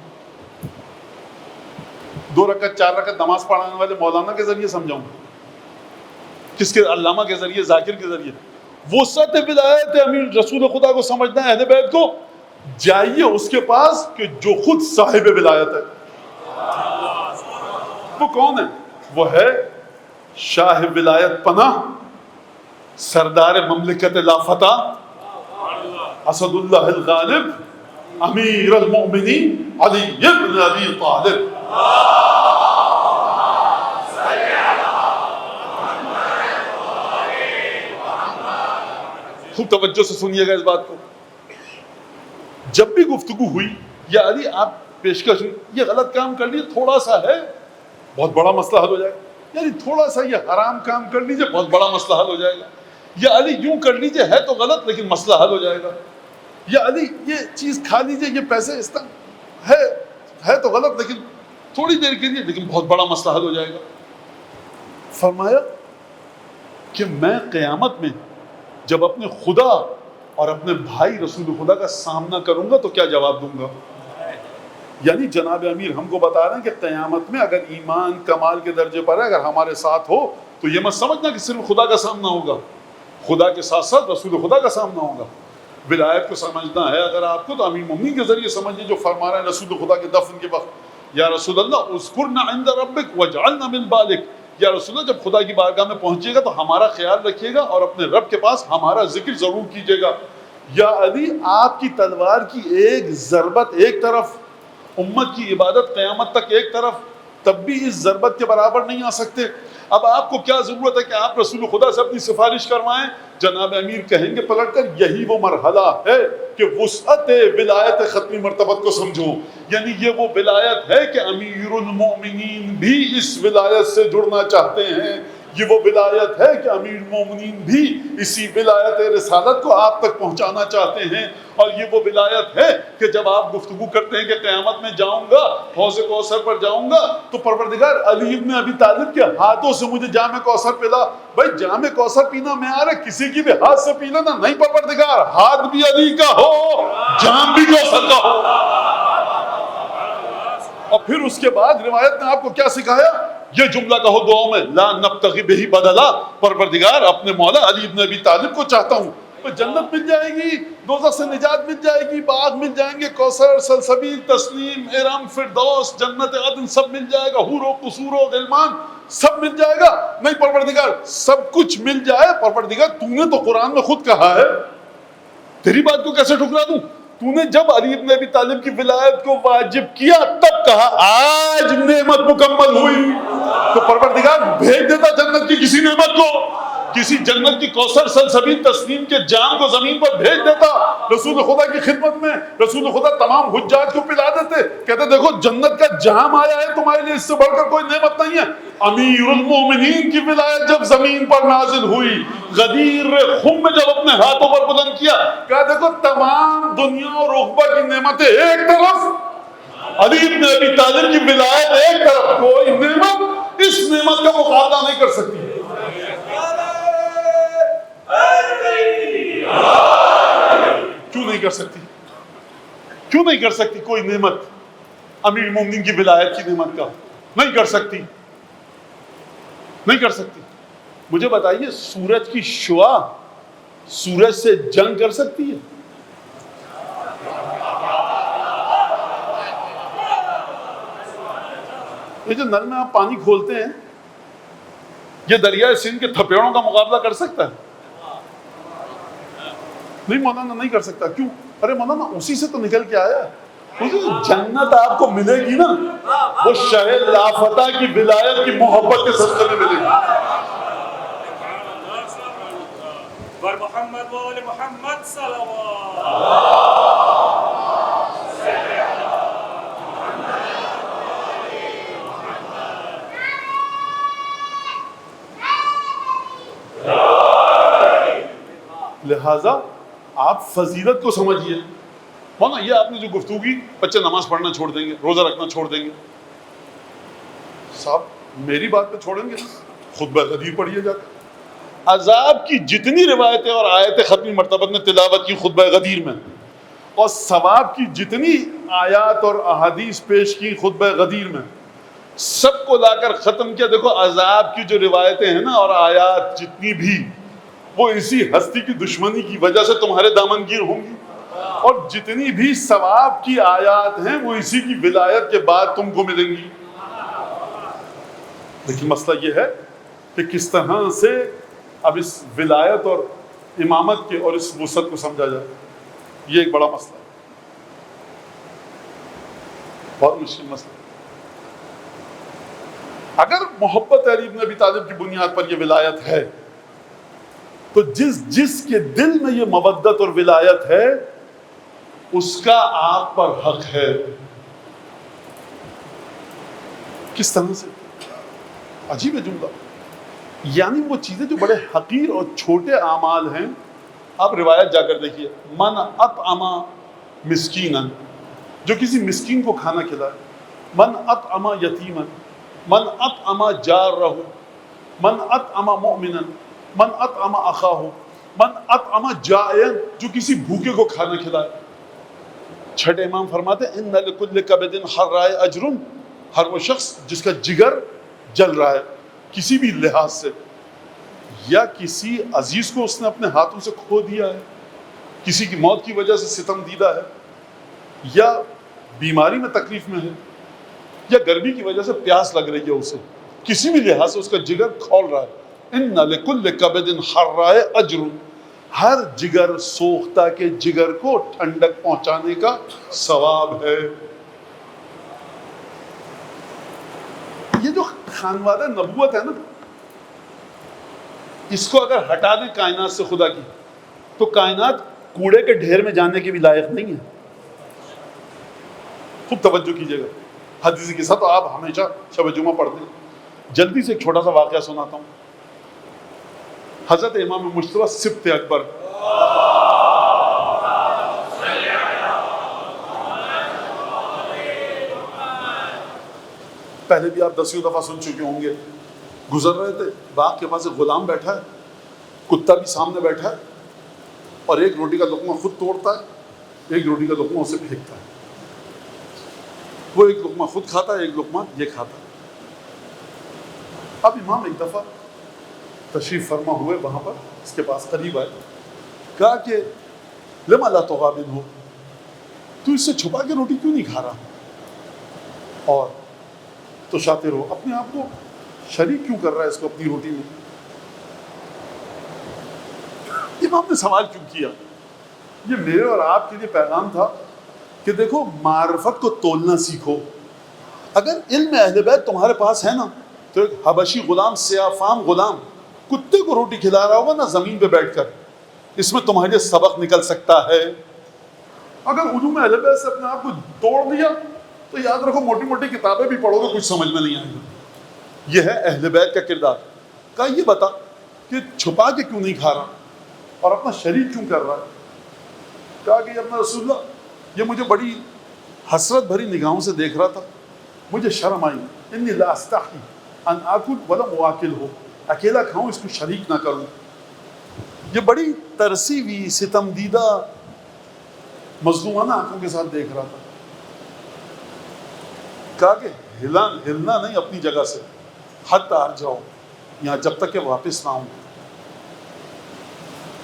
S2: 2 رکعت 4 رکعت نماز پڑھانے والے مولانا کے ذریعے سمجھاؤں؟ کس کے؟ علامہ کے ذریعے، ذاکر کے ذریعے؟ وسعت ولایت امیر رسول خدا کو سمجھنا ہے اہل بیت کو، جائیے اس کے پاس کہ جو خود صاحب ولایت ہے. وہ کون ہے؟ وہ ہے شاہ ولایت پناہ، سردار مملکت لافتہ، اسد اللہ الغالب، امیر المؤمنین علی ابن ابی طالب.
S3: خوب توجہ سے سنیے گا اس بات کو. جب بھی گفتگو ہوئی یا علی آپ پیشکش یہ غلط کام کر لیے تھوڑا سا ہے بہت بڑا مسئلہ حل ہو جائے گا, یعنی تھوڑا سا یہ حرام کام کر لیجئے بہت بڑا مسئلہ حل ہو جائے گا, یا علی یوں کر لیجئے ہے تو غلط لیکن مسئلہ حل ہو جائے گا, یا علی یہ چیز کھا لیجئے یہ پیسے اس طرح ہے تو غلط لیکن تھوڑی دیر کے لیے لیکن بہت بڑا مسئلہ حل ہو جائے گا. فرمایا کہ میں قیامت میں جب اپنے خدا اور اپنے بھائی رسول خدا کا سامنا کروں گا تو کیا جواب دوں گا. یعنی جناب امیر ہم کو بتا رہے ہیں کہ قیامت میں اگر ایمان کمال کے درجے پر ہے اگر ہمارے ساتھ ہو تو یہ مت سمجھنا کہ صرف خدا کا سامنا ہوگا, خدا کے ساتھ ساتھ رسول خدا کا سامنا ہوگا. ولایت کو سمجھنا ہے اگر آپ کو تو امیر مومنین کے ذریعے سمجھیے جو فرما رہے ہیں رسول خدا کے دفن کے وقت, یا رسول اللہ اذکرنا عند ربک واجعلنا من بالک, یا رسول اللہ جب خدا کی بارگاہ میں پہنچے گا تو ہمارا خیال رکھیے گا اور اپنے رب کے پاس ہمارا ذکر ضرور کیجیے گا. یا علی آپ کی تلوار کی ایک ضربت ایک طرف, امت کی عبادت قیامت تک ایک طرف, تب بھی اس ضربت کے برابر نہیں آ سکتے. اب آپ کو کیا ضرورت ہے کہ آپ رسول خدا سے اپنی سفارش کروائیں. جناب امیر کہیں گے پلٹ کر یہی وہ مرحلہ ہے کہ وسعت ولایت ختمی مرتبت کو سمجھو, یعنی یہ وہ ولایت ہے کہ امیر المومنین بھی اس ولایت سے جڑنا چاہتے ہیں, یہ وہ ولایت ہے کہ امیر المومنین بھی اسی ولایت رسالت کو آپ تک پہنچانا چاہتے ہیں, اور یہ وہ ولایت ہے کہ جب آپ گفتگو کرتے ہیں کہ قیامت میں جاؤں گا حوض کوثر پر جاؤں گا تو پروردگار علی ابن ابی طالب کے ہاتھوں سے مجھے جام کوثر پلا. بھائی جام کوثر پینا معیار ہے, کسی کی بھی ہاتھ سے پی لینا نہیں, پروردگار ہاتھ بھی علی کا ہو جام بھی کوثر کا ہو. اور پھر اس کے بعد روایت نے آپ کو کیا سکھایا, یہ جملہ کہو دعاؤں میں, لا نبتغی بہ بدلا, پروردگار اپنے مولا علی ابن ابی طالب کو چاہتا ہوں. تو جنت مل جائے گی, دوزخ سے نجات مل جائے گی, باغ مل جائیں گے, کوثر, سلسبیل, تسنیم, ارم, فردوس, جنت عدن سب مل جائے گا, حور و قصور و غلمان سب مل جائے گا. نہیں پروردگار سب کچھ مل جائے, پروردگار تو نے تو قرآن میں خود کہا ہے, تیری بات کو کیسے ٹھکرا دوں. تو نے جب علی ابن ابی طالب کی ولایت کو واجب کیا تب کہا آج نعمت مکمل ہوئی, تو پروردگار بھیج دیتا جنت کی کسی نعمت کو, کسی جنت کی کوثر سلسبیل تسنیم کے جام کو زمین پر بھیج دیتا رسول خدا کی خدمت میں. رسول خدا تمام حجاج کو پلا دیتے, کہتے دیکھو جنت کا جام آیا ہے تمہارے لیے, اس سے بڑھ کر کوئی نعمت نہیں ہے. امیر المومنین کی ولایت جب زمین پر نازل ہوئی, غدیر خم میں جب اپنے ہاتھوں پر بلند کیا, کہا دیکھو تمام دنیا اور عقبہ کی نعمتیں ایک طرف, علی ابن ابی طالب کی ولایت ایک طرف, کوئی نعمت اس نعمت کا مقابلہ نہیں کر سکتی. کیوں نہیں کر سکتی, کیوں نہیں کر سکتی کوئی نعمت امیر المومنین کی ولایت کی نعمت کا, نہیں کر سکتی, نہیں کر سکتی. مجھے بتائیے سورج کی شعاع سورج سے جنگ کر سکتی ہے؟ یہ جو نل میں آپ پانی کھولتے ہیں یہ دریائے سندھ کے تھپیڑوں کا مقابلہ کر سکتا ہے؟ نہیں مولانا نہیں کر سکتا. کیوں؟ ارے مولانا اسی سے تو نکل کے آیا ہے. جنت آپ کو ملے گی نا وہ شہ لافتہ کی ولایت کی محبت کے صدقے میں ملے گی.
S1: محمد وآل محمد صلوات.
S3: لہذا آپ فضیلت کو سمجھیے. مولانا یہ آپ نے جو گفتگو کی, بچے نماز پڑھنا چھوڑ دیں گے, روزہ رکھنا چھوڑ دیں گے, صاحب میری بات پہ چھوڑیں گے, خطبہ غدیر پڑھیے جا کر. عذاب کی جتنی روایتیں اور آیت ختمی مرتبت نے تلاوت کی خطبہ غدیر میں, اور ثواب کی جتنی آیات اور احادیث پیش کی خطبہ غدیر میں, سب کو لا کر ختم کیا. دیکھو عذاب کی جو روایتیں ہیں نا اور آیات جتنی بھی, وہ اسی ہستی کی دشمنی کی وجہ سے تمہارے دامن گیر ہوں گی, اور جتنی بھی ثواب کی آیات ہیں وہ اسی کی ولایت کے بعد تم کو ملیں گی. لیکن مسئلہ یہ ہے کہ کس طرح سے اب اس ولایت اور امامت کے اور اس وسعت کو سمجھا جائے, یہ ایک بڑا مسئلہ ہے, بہت مشکل مسئلہ. اگر محبت علی بن ابی طالب کی بنیاد پر یہ ولایت ہے تو جس کے دل میں یہ مودت اور ولایت ہے اس کا آپ پر حق ہے. کس طرح سے؟ عجیب ہے جملہ. یعنی وہ چیزیں جو بڑے حقیر اور چھوٹے اعمال ہیں، آپ روایت جا کر دیکھیے، من اطعم مسکینا، جو کسی مسکین کو کھانا کھلائے، من اطعم یتیما، من اطعم جارہ، من اطعم مؤمنا، من اطعم اخاہ، من اطعم جائعا، جو کسی بھوکے کو کھانا کھلائے. چھٹے امام فرماتے ہیں ان لکل کبد حرائے اجر، ہر وہ شخص جس کا جگر جل رہا ہے کسی بھی لحاظ سے، یا کسی عزیز کو اس نے اپنے ہاتھوں سے کھو دیا ہے، کسی کی موت کی وجہ سے ستم دیدہ ہے، یا بیماری میں تکلیف میں ہے، یا گرمی کی وجہ سے پیاس لگ رہی ہے اسے، کسی بھی لحاظ سے اس کا جگر کھول رہا ہے. ان لکل کبد حرائے اجر، ہر جگر سوختہ کے جگر کو ٹھنڈک پہنچانے کا ثواب ہے. یہ جو خانوادہ نبوت ہے نا، اس کو اگر ہٹا دیں کائنات سے خدا کی، تو کائنات کوڑے کے ڈھیر میں جانے کے بھی لائق نہیں ہے. خوب توجہ کیجیے گا. حدیث کے ساتھ آپ ہمیشہ شب جمعہ پڑھتے ہیں. جلدی سے ایک چھوٹا سا واقعہ سناتا ہوں. حضرت امام مجتبیٰ سبط اکبر، پہلے بھی آپ دسیوں دفعہ سن چکے ہوں گے. گزر رہے تھے، باغ کے پاس ایک غلام بیٹھا ہے، کتا بھی سامنے بیٹھا ہے، اور ایک روٹی کا لقمہ خود توڑتا ہے، ایک روٹی کا لقمہ اسے پھینکتا ہے. وہ ایک لقمہ خود کھاتا ہے، ایک لقمہ یہ کھاتا ہے. اب امام ایک دفعہ تشریف فرما ہوئے وہاں پر اس کے پاس قریب آئے، کہا کہ لما لا تغابن ہو، تو اس سے چھپا کے روٹی کیوں نہیں کھا رہا، اور تو شاطر ہو اپنے آپ کو شریک کیوں کر رہا ہے اس کو اپنی روٹی میں. امام نے سوال کیوں کیا؟ یہ میرے اور آپ کے لیے پیغام تھا کہ دیکھو معرفت کو تولنا سیکھو. اگر علم اہل بیت تمہارے پاس ہے نا، تو ایک حبشی غلام، سیاہ فام غلام کتے کو روٹی کھلا رہا ہوگا نا زمین پہ بیٹھ کر، اس میں تمہارے لیے سبق نکل سکتا ہے. اگر علوم اہل بیت سے اپنے آپ کو توڑ دیا تو یاد رکھو موٹی موٹی کتابیں بھی پڑھو گے کچھ سمجھ میں نہیں آئے گا. یہ ہے اہل بیت کا کردار. کہا یہ بتا کہ چھپا کے کیوں نہیں کھا رہا اور اپنا شریک کیوں کر رہا ہے؟ کہا کہ اپنا رسول اللہ، یہ مجھے بڑی حسرت بھری نگاہوں سے دیکھ رہا تھا، مجھے شرم آئی. انی لا استحی ان آکل ولم اواکل ہو، اکیلا کھاؤں اس کو شریک نہ کروں. یہ بڑی ترسی ہوئی ستم دیدہ مظلومانہ آنکھوں کے ساتھ دیکھ رہا تھا. کہا کہ ہلنا نہیں اپنی جگہ سے، حتی ارجعو، یہاں جب تک کہ واپس نہ آؤں.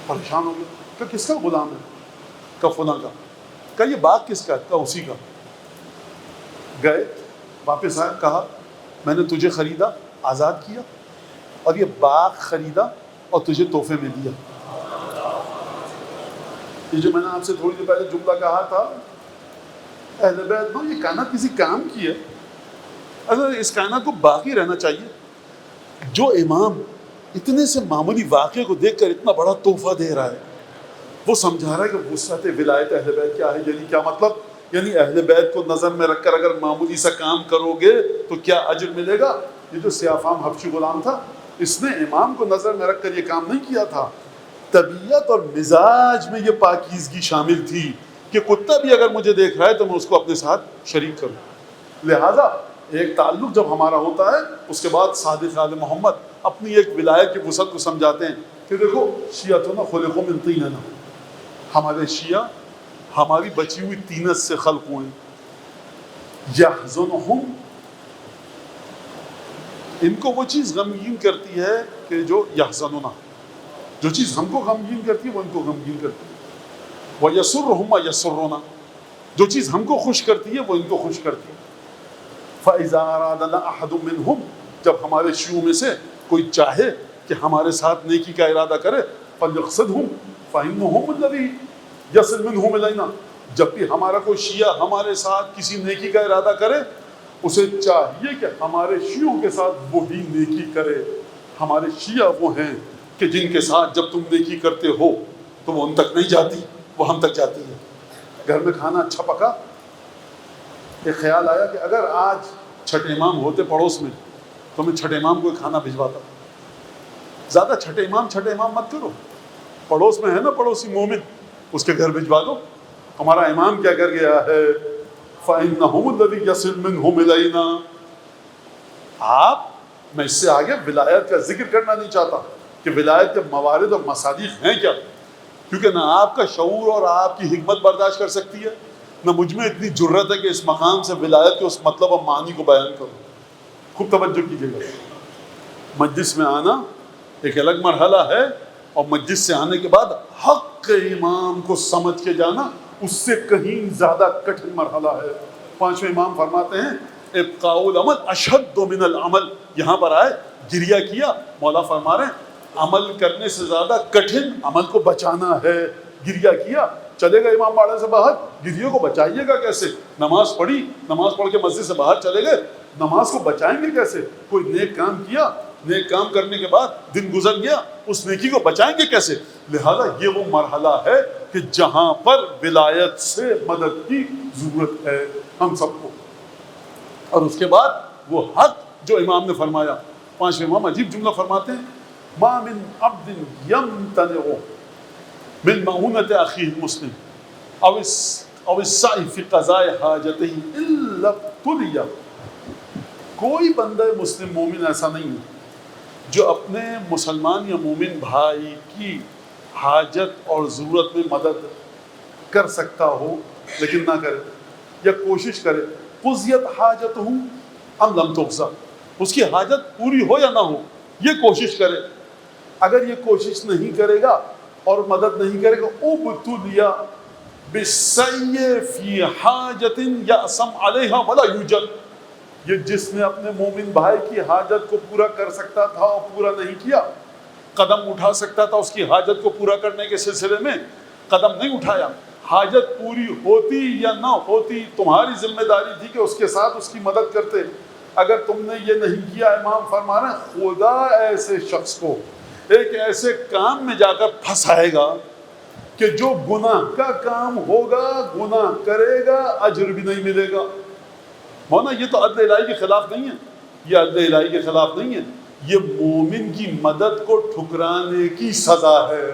S3: پریشان ہو گیا. کہا کس کا غلام ہے؟ کہا فلاں کا. کہا یہ باغ کس کا ہے؟ کہا اسی کا. گئے، واپس آئے، کہا میں نے تجھے خریدا، آزاد کیا، اور یہ باغ خریدا اور تجھے تحفے میں دیا. یہ جو میں نے آپ سے تھوڑی دیر پہلے جملہ کہا تھا، اہل بیت نو یہ کائنات کسی کام کی ہے. اگر اس کائنات کو باقی رہنا چاہیے. جو امام اتنے سے معمولی واقعے کو دیکھ کر اتنا بڑا تحفہ دے رہا ہے، وہ سمجھا رہا ہے کہ وسعت ولایت اہل بیت کیا ہے. یعنی کیا مطلب؟ یعنی اہل بیت کو نظر میں رکھ کر اگر معمولی سا کام کرو گے تو کیا اجر ملے گا. یہ جو سیاہ فام حبشی غلام تھا، اس نے امام کو نظر میں رکھ کر یہ کام نہیں کیا تھا. طبیعت اور مزاج میں یہ پاکیزگی شامل تھی کہ کتا بھی اگر مجھے دیکھ رہا ہے تو میں اس کو اپنے ساتھ شریک کروں. لہٰذا ایک تعلق جب ہمارا ہوتا ہے، اس کے بعد صادق آل محمد اپنی ایک ولایت کی وسعت کو سمجھاتے ہیں کہ دیکھو شیعتنا خلقوا من طین، ہمارے شیعہ ہماری بچی ہوئی طینت سے خلق ہوئے. یحزنہم، ان کو وہ چیز غمگین کرتی ہے کہ جو یحزننا، جو چیز ہم کو غمگین کرتی ہے وہ ان کو غمگین کرتی ہے. وَيَسُرُّهُمْ وَيَسُرُّنَا، جو چیز ہم کو خوش کرتی ہے وہ ان کو خوش کرتی ہے. فَإِذَا أَرَادَنَا أَحَدٌ مِّنْهُمْ، جب ہمارے شیعوں میں سے کوئی چاہے کہ ہمارے ساتھ نیکی کا ارادہ کرے، فَلْيَقْصِدْهُمْ فَإِنَّهُمُ الَّذِي يَصِلُ مِنْهُمْ إِلَيْنَا، جب بھی ہمارا کوئی شیعہ ہمارے ساتھ کسی نیکی کا ارادہ کرے، اسے چاہیے کہ ہمارے شیعوں کے ساتھ وہی نیکی کرے. ہمارے شیعہ وہ ہیں کہ جن کے ساتھ جب تم نیکی کرتے ہو تو وہ ان تک نہیں جاتی، وہ ہم تک جاتی ہے۔ گھر میں کھانا اچھا پکا، ایک خیال آیا کہ اگر آج چھٹے امام ہوتے پڑوس میں تو میں چھٹے امام کو کھانا بھجواتا۔ زیادہ چھٹے امام مت کرو، پڑوس میں ہے نا پڑوسی مومن، اس کے گھر بھجوا دو۔ ہمارا امام کیا کر گیا ہے، فَإِنَّهُمُ الَّذِي يَصِلْ مِنْهُمْ إِلَيْنَا۔ آپ، میں اس سے آگے ولایت کا ذکر کرنا نہیں چاہتا کہ ولایت کے موارد اور مصادیق ہیں کیا، کیونکہ نہ آپ کا شعور اور آپ کی حکمت برداشت کر سکتی ہے، نہ مجھ میں اتنی جرت ہے کہ اس مقام سے ولایت کے اس مطلب اور معنی کو بیان کروں۔ خوب توجہ کیجیے گا، مجلس میں آنا ایک الگ مرحلہ ہے، اور مجلس سے آنے کے بعد حق امام کو سمجھ کے جانا اس سے کہیں زیادہ کٹھن مرحلہ ہے۔ پانچویں امام فرماتے ہیں ابقاء العمل اشد من العمل، یہاں پر آئے گریہ کیا، مولا فرما رہے ہیں عمل کرنے سے زیادہ کٹھن عمل کو بچانا ہے۔ گریہ کیا، چلے گئے امام باڑے سے باہر، گریہ کو بچائیے گا کیسے؟ نماز پڑھی، نماز پڑھ کے مسجد سے باہر چلے گئے، نماز کو بچائیں گے کیسے؟ کوئی نیک کام کیا، نیک کام کرنے کے بعد دن گزر گیا، اس نیکی کو بچائیں گے کیسے؟ لہذا یہ وہ مرحلہ ہے کہ جہاں پر ولایت سے مدد کی ضرورت ہے ہم سب کو۔ اور اس کے بعد وہ حق جو امام نے فرمایا، پانچویں امام عجیب جملہ فرماتے ہیں، ما من عبد یمتنع من معونۃ اخیہ المسلم او السعی فی قضاء حاجتہ الا ابتلی۔ کوئی بندہ مسلم مومن ایسا نہیں ہے جو اپنے مسلمان یا مومن بھائی کی حاجت اور ضرورت میں مدد کر سکتا ہو لیکن نہ کرے، یا کوشش کرے، قضیت حاجتہ ام لم تقضی، اس کی حاجت پوری ہو یا نہ ہو، یہ کوشش کرے۔ اگر یہ کوشش نہیں کرے گا اور مدد نہیں کرے گا، ابتلی بالسعی فی حاجت یأسم علیہا ولا یوجد، یہ جس نے اپنے مومن بھائی کی حاجت کو پورا کر سکتا تھا اور پورا نہیں کیا، قدم اٹھا سکتا تھا اس کی حاجت کو پورا کرنے کے سلسلے میں، قدم نہیں اٹھایا، حاجت پوری ہوتی یا نہ ہوتی تمہاری ذمہ داری تھی کہ اس کے ساتھ اس کی مدد کرتے۔ اگر تم نے یہ نہیں کیا، امام فرما رہے ہیں خدا ایسے شخص کو ایک ایسے کام میں جا کر پھنسائے گا کہ جو گناہ کا کام ہوگا، گناہ کرے گا، اجر بھی نہیں ملے گا۔ مولانا یہ تو عدل الہی کے خلاف نہیں ہے، یہ عدل الہی کے خلاف نہیں ہے، یہ مومن کی مدد کو ٹھکرانے کی سزا ہے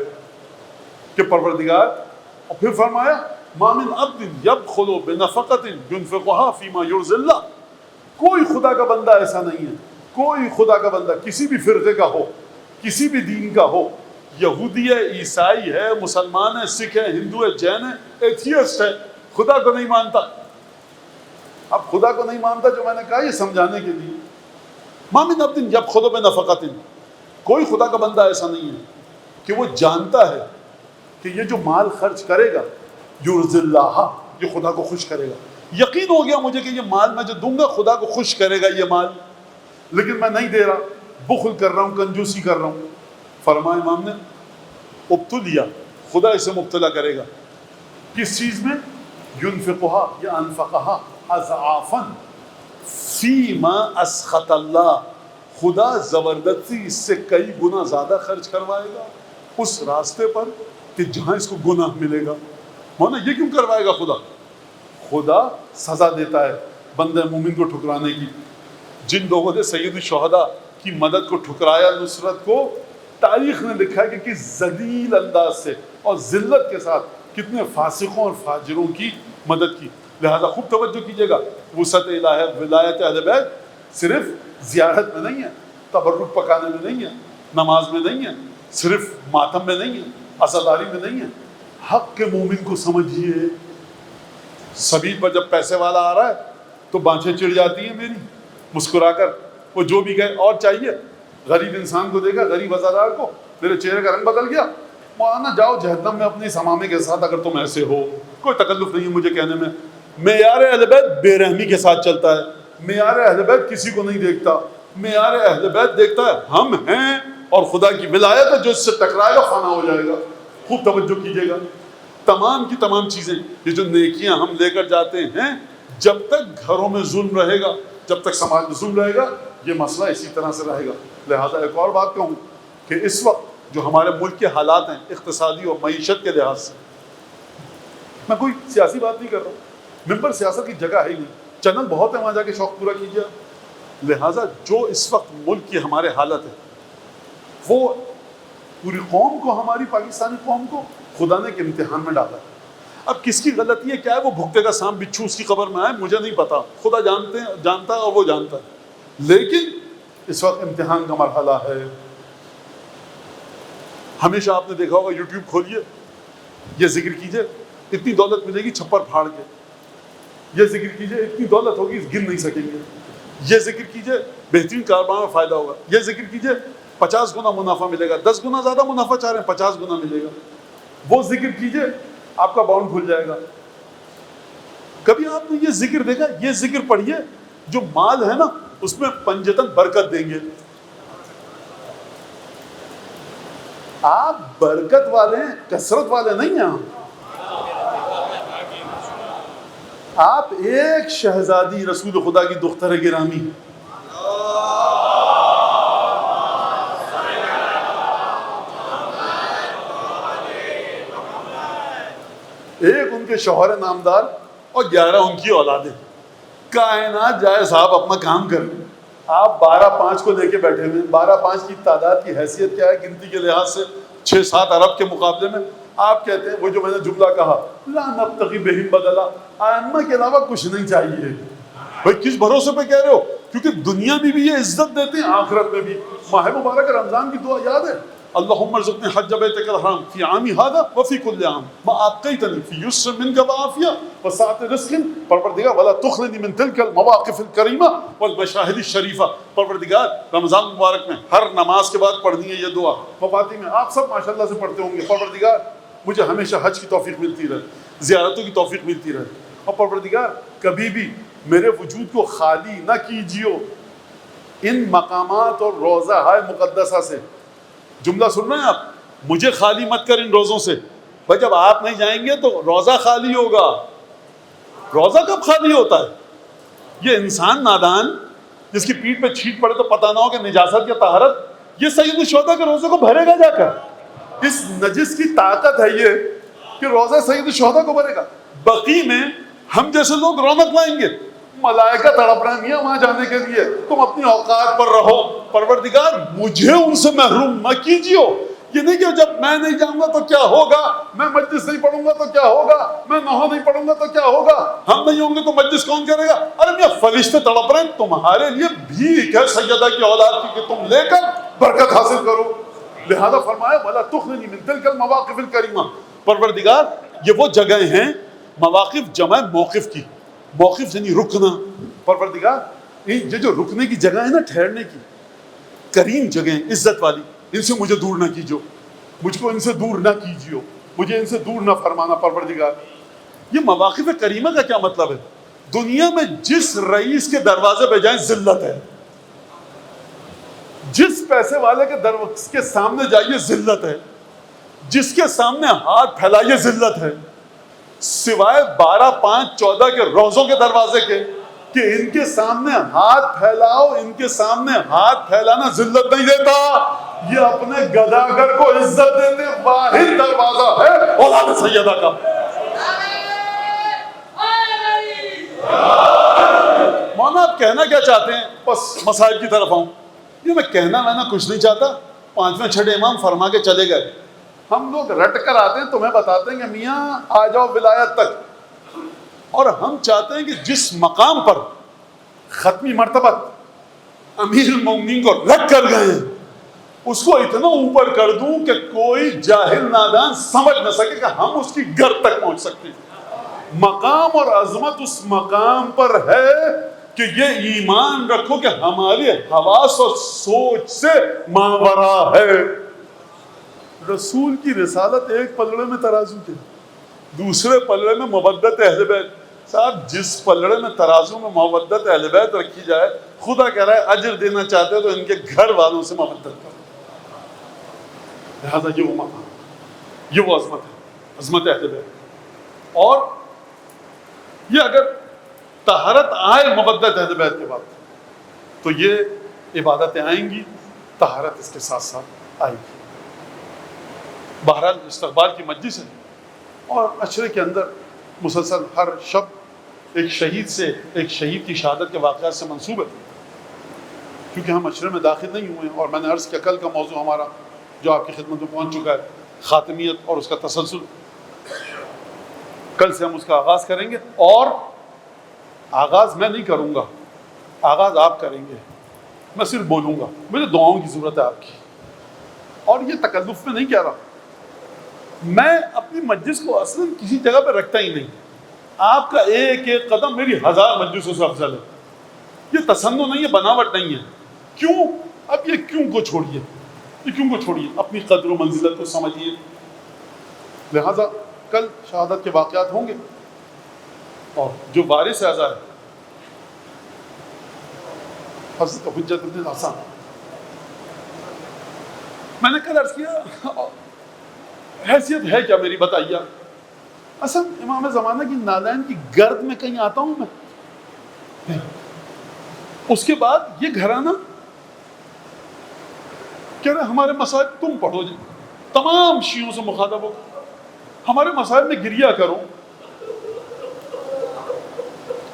S3: کہ پروردگار۔ اور پھر فرمایا ما من عبد یبخل بنفقۃ ينفقها فيما يرضي اللہ، کوئی خدا کا بندہ ایسا نہیں ہے، کوئی خدا کا بندہ کسی بھی فرقے کا ہو، کسی بھی دین کا ہو، یہودی ہے، عیسائی ہے، مسلمان ہے، سکھ ہے، ہندو ہے، جین ہے، ایتھیسٹ ہے، خدا کو نہیں مانتا۔ اب خدا کو نہیں مانتا جو میں نے کہا یہ سمجھانے کے لیے، ما من عبد یبخل بنفقۃ، کوئی خدا کا بندہ ایسا نہیں ہے کہ وہ جانتا ہے کہ یہ جو مال خرچ کرے گا یرضی اللہ، یہ خدا کو خوش کرے گا، یقین ہو گیا مجھے کہ یہ مال میں جو دوں گا خدا کو خوش کرے گا یہ مال، لیکن میں نہیں دے رہا، بخل کر رہا ہوں، کنجوسی کر رہا ہوں۔ فرمایا امام نے ابتلیا، خدا اسے مبتلا کرے گا، کس چیز میں؟ ینفقہا یا انفقہا اضعافا فیما اسخط اللہ، خدا زبردستی اس سے کئی گنا زیادہ خرچ کروائے گا اس راستے پر کہ جہاں اس کو گناہ ملے گا۔ مولانا یہ کیوں کروائے گا خدا؟ خدا سزا دیتا ہے بندہ مومن کو ٹھکرانے کی۔ جن لوگوں نے سید الشہداء کی مدد کو ٹھکرایا، نصرت کو، تاریخ نے لکھا ہے کہ کس ذلیل انداز سے اور ذلت کے ساتھ کتنے فاسقوں اور فاجروں کی مدد کی۔ لہذا خوب توجہ کیجیے گا، وسعت الہی ولایت اہل بیت صرف زیارت میں نہیں ہے، تبرک پکانے میں نہیں ہے، نماز میں نہیں ہے، صرف ماتم میں نہیں ہے، عزاداری میں نہیں ہے۔ حق کے مومن کو سمجھیے، سبیل پر جب پیسے والا آ رہا ہے تو بانچیں چڑھ جاتی ہیں میری، مسکرا کر وہ جو بھی گئے اور چاہیے۔ غریب انسان کو دیکھا، غریب عزادار کو، میرے چہرے کا رنگ بدل گیا، مولانا جاؤ جہنم میں اپنی سمامے کے ساتھ اگر تم ایسے ہو، کوئی تکلف نہیں ہے مجھے کہنے میں۔ معیار اہل بیت بے رحمی کے ساتھ چلتا ہے، معیار اہل بیت کسی کو نہیں دیکھتا، معیار اہل بیت دیکھتا ہے ہم ہیں اور خدا کی ولایت ہے، جو اس سے ٹکرائے گا فنا ہو جائے گا۔ خوب توجہ کیجیے گا، تمام کی تمام چیزیں، یہ جو نیکیاں ہم لے کر جاتے ہیں، جب تک گھروں میں ظلم رہے گا، جب تک سماج میں ظلم رہے گا، یہ مسئلہ اسی طرح سے رہے گا۔ لہذا ایک اور بات کہوں کہ اس وقت جو ہمارے ملک کے حالات ہیں اقتصادی اور معیشت کے لحاظ سے. میں کوئی سیاسی بات نہیں کر رہا ہوں، ممبر سیاست کی جگہ ہے ہی نہیں، چینل بہت ہے وہاں جا کے شوق پورا کیجیے. لہٰذا جو اس وقت ملک کی ہمارے حالت ہے وہ پوری قوم کو، ہماری پاکستانی قوم کو خدا نے ایک امتحان میں ڈالا ہے. اب کس کی غلطی ہے کیا ہے، وہ بھگتے کا سانپ بچھو اس کی قبر میں آئے، مجھے نہیں پتا، خدا جانتا ہے اور وہ جانتا ہے. لیکن اس وقت امتحان کا مرحلہ ہے. ہمیشہ آپ نے دیکھا ہوگا یوٹیوب کھولیے، یہ ذکر کیجئے اتنی دولت ملے گی چھپر پھاڑ کے، یہ ذکر کیجئے اتنی دولت ہوگی گن نہیں سکیں گے، یہ ذکر کیجئے بہترین کاروبار میں فائدہ ہوگا، یہ ذکر کیجئے 50 گنا منافع ملے گا، 10 گنا زیادہ منافع چاہ رہے ہیں 50 گنا ملے گا، وہ ذکر کیجئے آپ کا باؤنڈ کھل جائے گا. کبھی آپ نے یہ ذکر دیکھا، یہ ذکر پڑھیے جو مال ہے نا اس میں پنجتن برکت دیں گے. آپ برکت والے ہیں، کثرت والے نہیں ہیں. آپ ایک شہزادی رسول خدا کی دختر گرامی، ایک ان کے شوہر نامدار اور 11 ان کی اولادیں. کائنات جائے صاحب اپنا کام کر لیں. آپ 12-5 کو لے کے بیٹھے ہوئے ہیں. 12-5 کی تعداد کی حیثیت کیا ہے گنتی کے لحاظ سے؟ 6-7 ارب کے مقابلے میں. آپ کہتے ہیں وہ جو میں نے جملہ کہا لا نبتغی بہم بدلا، ائمہ کے علاوہ کچھ نہیں چاہیے. بھائی کس بھروسے پہ کہہ رہے ہو؟ کیونکہ دنیا میں بھی یہ عزت دیتے ہیں، آخرت میں بھی. ماہ مبارک رمضان کی دعا یاد ہے؟ اللہم ارزقنی حج بیتک الحرام فی عامی ھذا وفی کل عام ما آتیتنی فی یسر منک وعافیہ وسعۃ رزق. پروردگار ولا تخرجنی من تلک المواقف الکریمہ والمشاہد الشریفہ. پروردگار رمضان مبارک میں ہر نماز کے بعد پڑھنی ہے یہ دعا. مفاتی میں آپ سب ماشاءاللہ سے پڑھتے ہوں گے، پروردگار مجھے ہمیشہ حج کی توفیق ملتی رہے، زیارتوں کی توفیق ملتی رہے. اور پروردگار کبھی بھی میرے وجود کو خالی نہ کیجیو ان مقامات اور روضہ مقدسہ سے. جملہ سن رہے ہیں آپ؟ مجھے خالی مت کر ان روزوں سے. بھائی جب آپ نہیں جائیں گے تو روزہ خالی ہوگا. روزہ کب خالی ہوتا ہے؟ یہ انسان نادان جس کی پیٹھ پہ چھینٹ پڑے تو پتہ نہ ہو کہ نجاست یا طہارت، یہ سید الشہداء کے روزے کو بھرے گا جا کر. اس نجس کی طاقت ہے یہ کہ روزہ سید الشہداء کو بھرے گا. بقی میں ہم جیسے لوگ رونق لائیں گے، ملائکہ تڑپ رہے ہیں میاں وہاں جانے کے لیے، تم اپنی اوقات پر رہو. پروردگار مجھے ان سے محروم مت کیجیو. یہ نہیں کہ جب میں نہیں جاؤں گا تو کیا ہوگا، میں مجلس نہیں پڑھوں گا تو کیا ہوگا، میں نحو نہیں پڑھوں گا تو کیا ہوگا، ہم نہیں ہوں گے تو مجلس کون کرے گا. ارے میاں فرشتے تڑپ رہے ہیں، تمہارے لیے بھیک ہے سیدہ کی اولاد کی کہ تم لے کر برکت حاصل کرو. لہذا فرمایا وَلَا تُخْرِجْنِي مِن تِلْكَ الْمَوَاقِفِ الْكَرِيمَةِ. پروردگار یہ وہ جگہیں ہیں، مواقف جمع موقف کی، موقف یعنی رکنا. پروردگار یہ جو رکنے کی جگہ ہے نا، ٹھہرنے کی کریم جگہیں، عزت والی، ان سے مجھے دور نہ کیجو، مجھ کو ان سے دور نہ کیجیو، مجھے ان سے دور نہ فرمانا. پروردگار یہ مواقف کریمہ کا کیا مطلب ہے؟ دنیا میں جس رئیس کے دروازے پہ جائیں ذلت ہے، جس پیسے والے کے سامنے جائیے ذلت ہے، جس کے سامنے ہاتھ پھیلائیے ذلت ہے، سوائے 12-5-14 کے روزوں کے دروازے کے کہ ان کے سامنے ہاتھ پھیلاؤ. ان کے سامنے ہاتھ پھیلانا ذلت نہیں دیتا، یہ اپنے گداگر کو عزت دیتے. واحد دروازہ ہے اولاد سیدہ کا. مولانا آپ کہنا کیا چاہتے ہیں؟ بس مسائل کی طرف آؤں. یہ میں کہنا کچھ نہیں چاہتا. 5ویں 6 امام فرما کے چلے گئے. ہم لوگ رٹ کر آتے ہیں، تمہیں بتاتے ہیں کہ میاں آ جاؤ ولایت تک. اور ہم چاہتے ہیں کہ جس مقام پر ختمی مرتبت امیر المومنین کو رکھ کر گئے ہیں اس کو اتنا اوپر کر دوں کہ کوئی جاہل نادان سمجھ نہ سکے کہ ہم اس کی گر تک پہنچ سکتے ہیں. مقام اور عظمت اس مقام پر ہے کہ یہ ایمان رکھو کہ ہماری حواس اور سوچ سے ماورا ہے. رسول کی رسالت ایک پلڑے میں ترازو تھے، دوسرے پلڑے میں مودت اہل بیت. صاحب جس پلڑے میں ترازو میں مودت اہل بیت رکھی جائے، خدا کہہ رہا ہے اجر دینا چاہتے ہو تو ان کے گھر والوں سے مودت کرو. لہٰذا یہ وہ مقام، یہ وہ عظمت ہے، عظمت اہل بیت. اور یہ اگر طہارت آئے مودت اہل بیت کے بعد تو یہ عبادتیں آئیں گی، طہارت اس کے ساتھ ساتھ آئے گی. بہرحال استقبال کی مجلس ہے، اور عشرے کے اندر مسلسل ہر شب ایک شہید کی شہادت کے واقعات سے منسوب ہے، کیونکہ ہم عشرے میں داخل نہیں ہوئے ہیں۔ اور میں نے عرض کیا کل کا موضوع ہمارا جو آپ کی خدمت میں پہنچ چکا ہے، خاتمیت اور اس کا تسلسل، کل سے ہم اس کا آغاز کریں گے، اور آغاز میں نہیں کروں گا، آغاز آپ کریں گے، میں صرف بولوں گا، مجھے دعاؤں کی ضرورت ہے آپ کی، اور یہ تکلف میں نہیں کہہ رہا، میں اپنی مجلس کو اصلا کسی جگہ پہ رکھتا ہی نہیں، آپ کا ایک ایک قدم میری 1000 مجلسوں سے افضل ہے، یہ تصنع نہیں ہے، بناوٹ نہیں ہے۔ کیوں؟ اب یہ کیوں کو چھوڑیے، یہ کیوں کو چھوڑیے، اپنی قدر و منزلت کو سمجھیے۔ لہذا کل شہادت کے واقعات ہوں گے، اور جو وارث اعزا ہے حضرت حجت بن الحسن، میں نے کل عرض کیا حیثیت ہے کیا میری، بتائیے۔ اصل امام زمانہ کی نالین کی گرد میں کہیں آتا ہوں میں، اس کے بعد یہ گھرانہ کہہ رہے ہمارے مسائل تم پڑھو جی، تمام شیعوں سے مخاطب ہو، ہمارے مسائل میں گریہ کرو،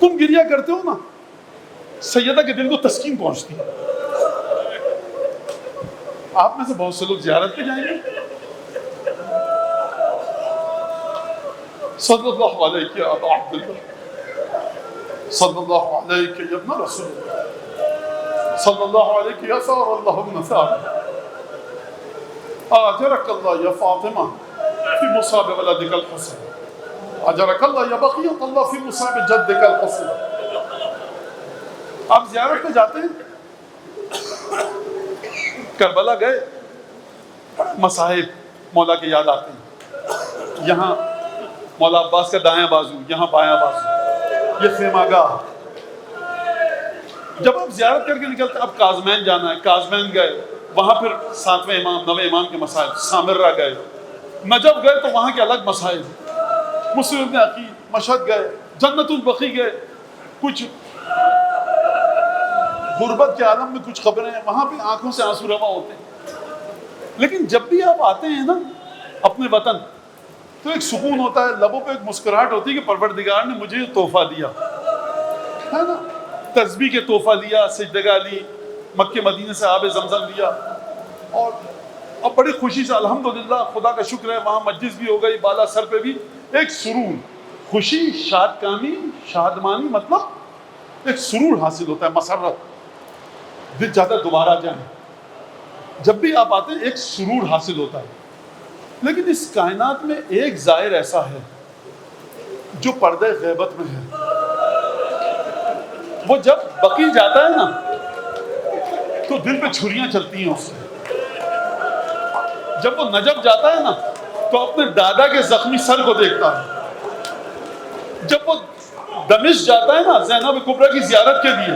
S3: تم گریہ کرتے ہو نا، سیدہ کے دل کو تسکین پہنچتی ہے۔ آپ میں سے بہت سے لوگ زیارت پہ جائیں گے، صلی اللہ علیہ یا ابا عبداللہ، صلی اللہ علیہ یا ابن رسول اللہ، صلی اللہ علیہ یا سار اللہ ابن سار، آجرک اللہ یا فاطمہ فی مصاب ولدک الحسن، آجرک اللہ یا بقیت اللہ فی مصاب جدک الحسن۔ آپ زیارت پہ جاتے ہیں، کربلا گئے، مصاحب مولا کے یاد آتے ہیں، یہاں مولا عباس کا دائیں بازو، یہاں بایاں بازو، یہ خیمہ گاہ۔ جب آپ زیارت کر کے نکلتے، اب کاظمین جانا ہے، کاظمین گئے، وہاں پھر 7ویں امام 9ویں امام کے مسائل، سامرہ گئے، نجف گئے تو وہاں کے الگ مسائل، مسلم ابن عقیل، مشہد گئے، جنت البقیع گئے، کچھ غربت کے عالم میں کچھ خبریں ہیں، وہاں پہ آنکھوں سے آنسو روا ہوتے ہیں۔ لیکن جب بھی آپ آتے ہیں نا اپنے وطن، تو ایک سکون ہوتا ہے، لبوں پہ ایک مسکراہٹ ہوتی ہے کہ پروردگار نے مجھے یہ تحفہ دیا ہے نا، تسبیح کے تحفہ لیا، سجدگاہ لی، مکہ مدینے سے آب زمزم لیا، اور اب بڑی خوشی سے الحمدللہ خدا کا شکر ہے وہاں مجلس بھی ہو گئی، بالا سر پہ بھی ایک سرور، خوشی، شادکامی، شادمانی، مطلب ایک سرور حاصل ہوتا ہے، مسرت، دل چاہتا ہے دوبارہ جائیں۔ جب بھی آپ آتے ہیں ایک سرور حاصل ہوتا ہے۔ لیکن اس کائنات میں ایک زائر ایسا ہے جو پردہ غیبت میں ہے، وہ جب بقیع جاتا ہے نا تو دل پہ چھریاں چلتی ہیں اس سے، جب وہ نجف جاتا ہے نا تو اپنے دادا کے زخمی سر کو دیکھتا ہے، جب وہ دمشق جاتا ہے نا زینب کبریٰ کی زیارت کے لیے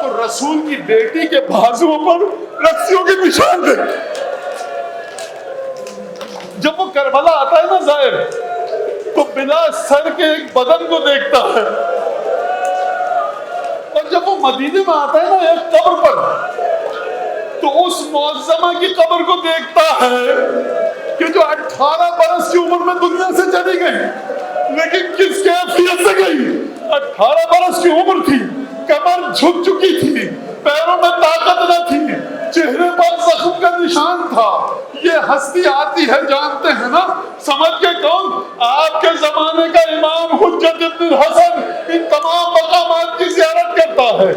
S3: تو رسول کی بیٹی کے بازوؤں پر رسیوں کے نشان دیکھتا ہے، جب وہ کربلا آتا ہے نا زائر تو بلا سر کے ایک بدن کو دیکھتا ہے، اور جب وہ مدینے میں آتا ہے نا ایک قبر پر تو اس معظمہ کی قبر کو دیکھتا ہے کہ جو 18 برس کی عمر میں دنیا سے چلی گئی، لیکن کس کیفیت سے گئی؟ 18 برس کی عمر تھی، کمر جھک چکی تھی، پیروں میں طاقت نہ تھی، چہرے پر زخم کا نشان تھا۔ یہ ہستی آتی ہے جانتے ہیں نا، سمجھ کے کون؟ آپ کے زمانے کا امام حجت ابن الحسن ان تمام مقامات کی زیارت کرتا ہے،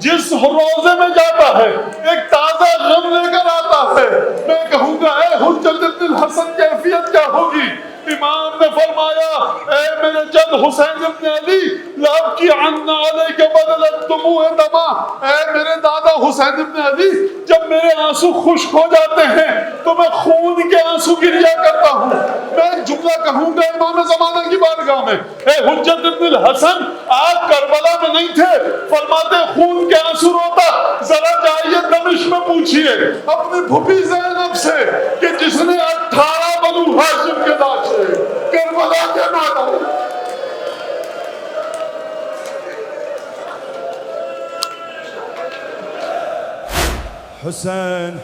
S3: جس روزے میں جاتا ہے ایک تازہ غم لے کر آتا ہے۔ میں کہوں گا اے حجت ابن الحسن کیفیت کیا ہوگی؟ امام نے فرمایا اے میرے جد حسین ابن علی لابکی عنا علیک بدل الدموع دما، اے میرے دادا حسین ابن علی جب میرے آنسو خشک ہو جاتے ہیں تو میں خون کے آنسو گریہ کرتا ہوں۔ میں ایک جملہ کہوں گا امام زمانہ کی بارگاہ میں، اے حجت ابن الحسن آپ کربلا میں نہیں تھے، فرماتے خون کے آنسو روتا، ذرا جائیے دمشق میں پوچھئے اپنی بھوپی زینب سے کہ جس نے 18 بنو ہاشم کے لاشیں کربلا کے میدان
S4: حسین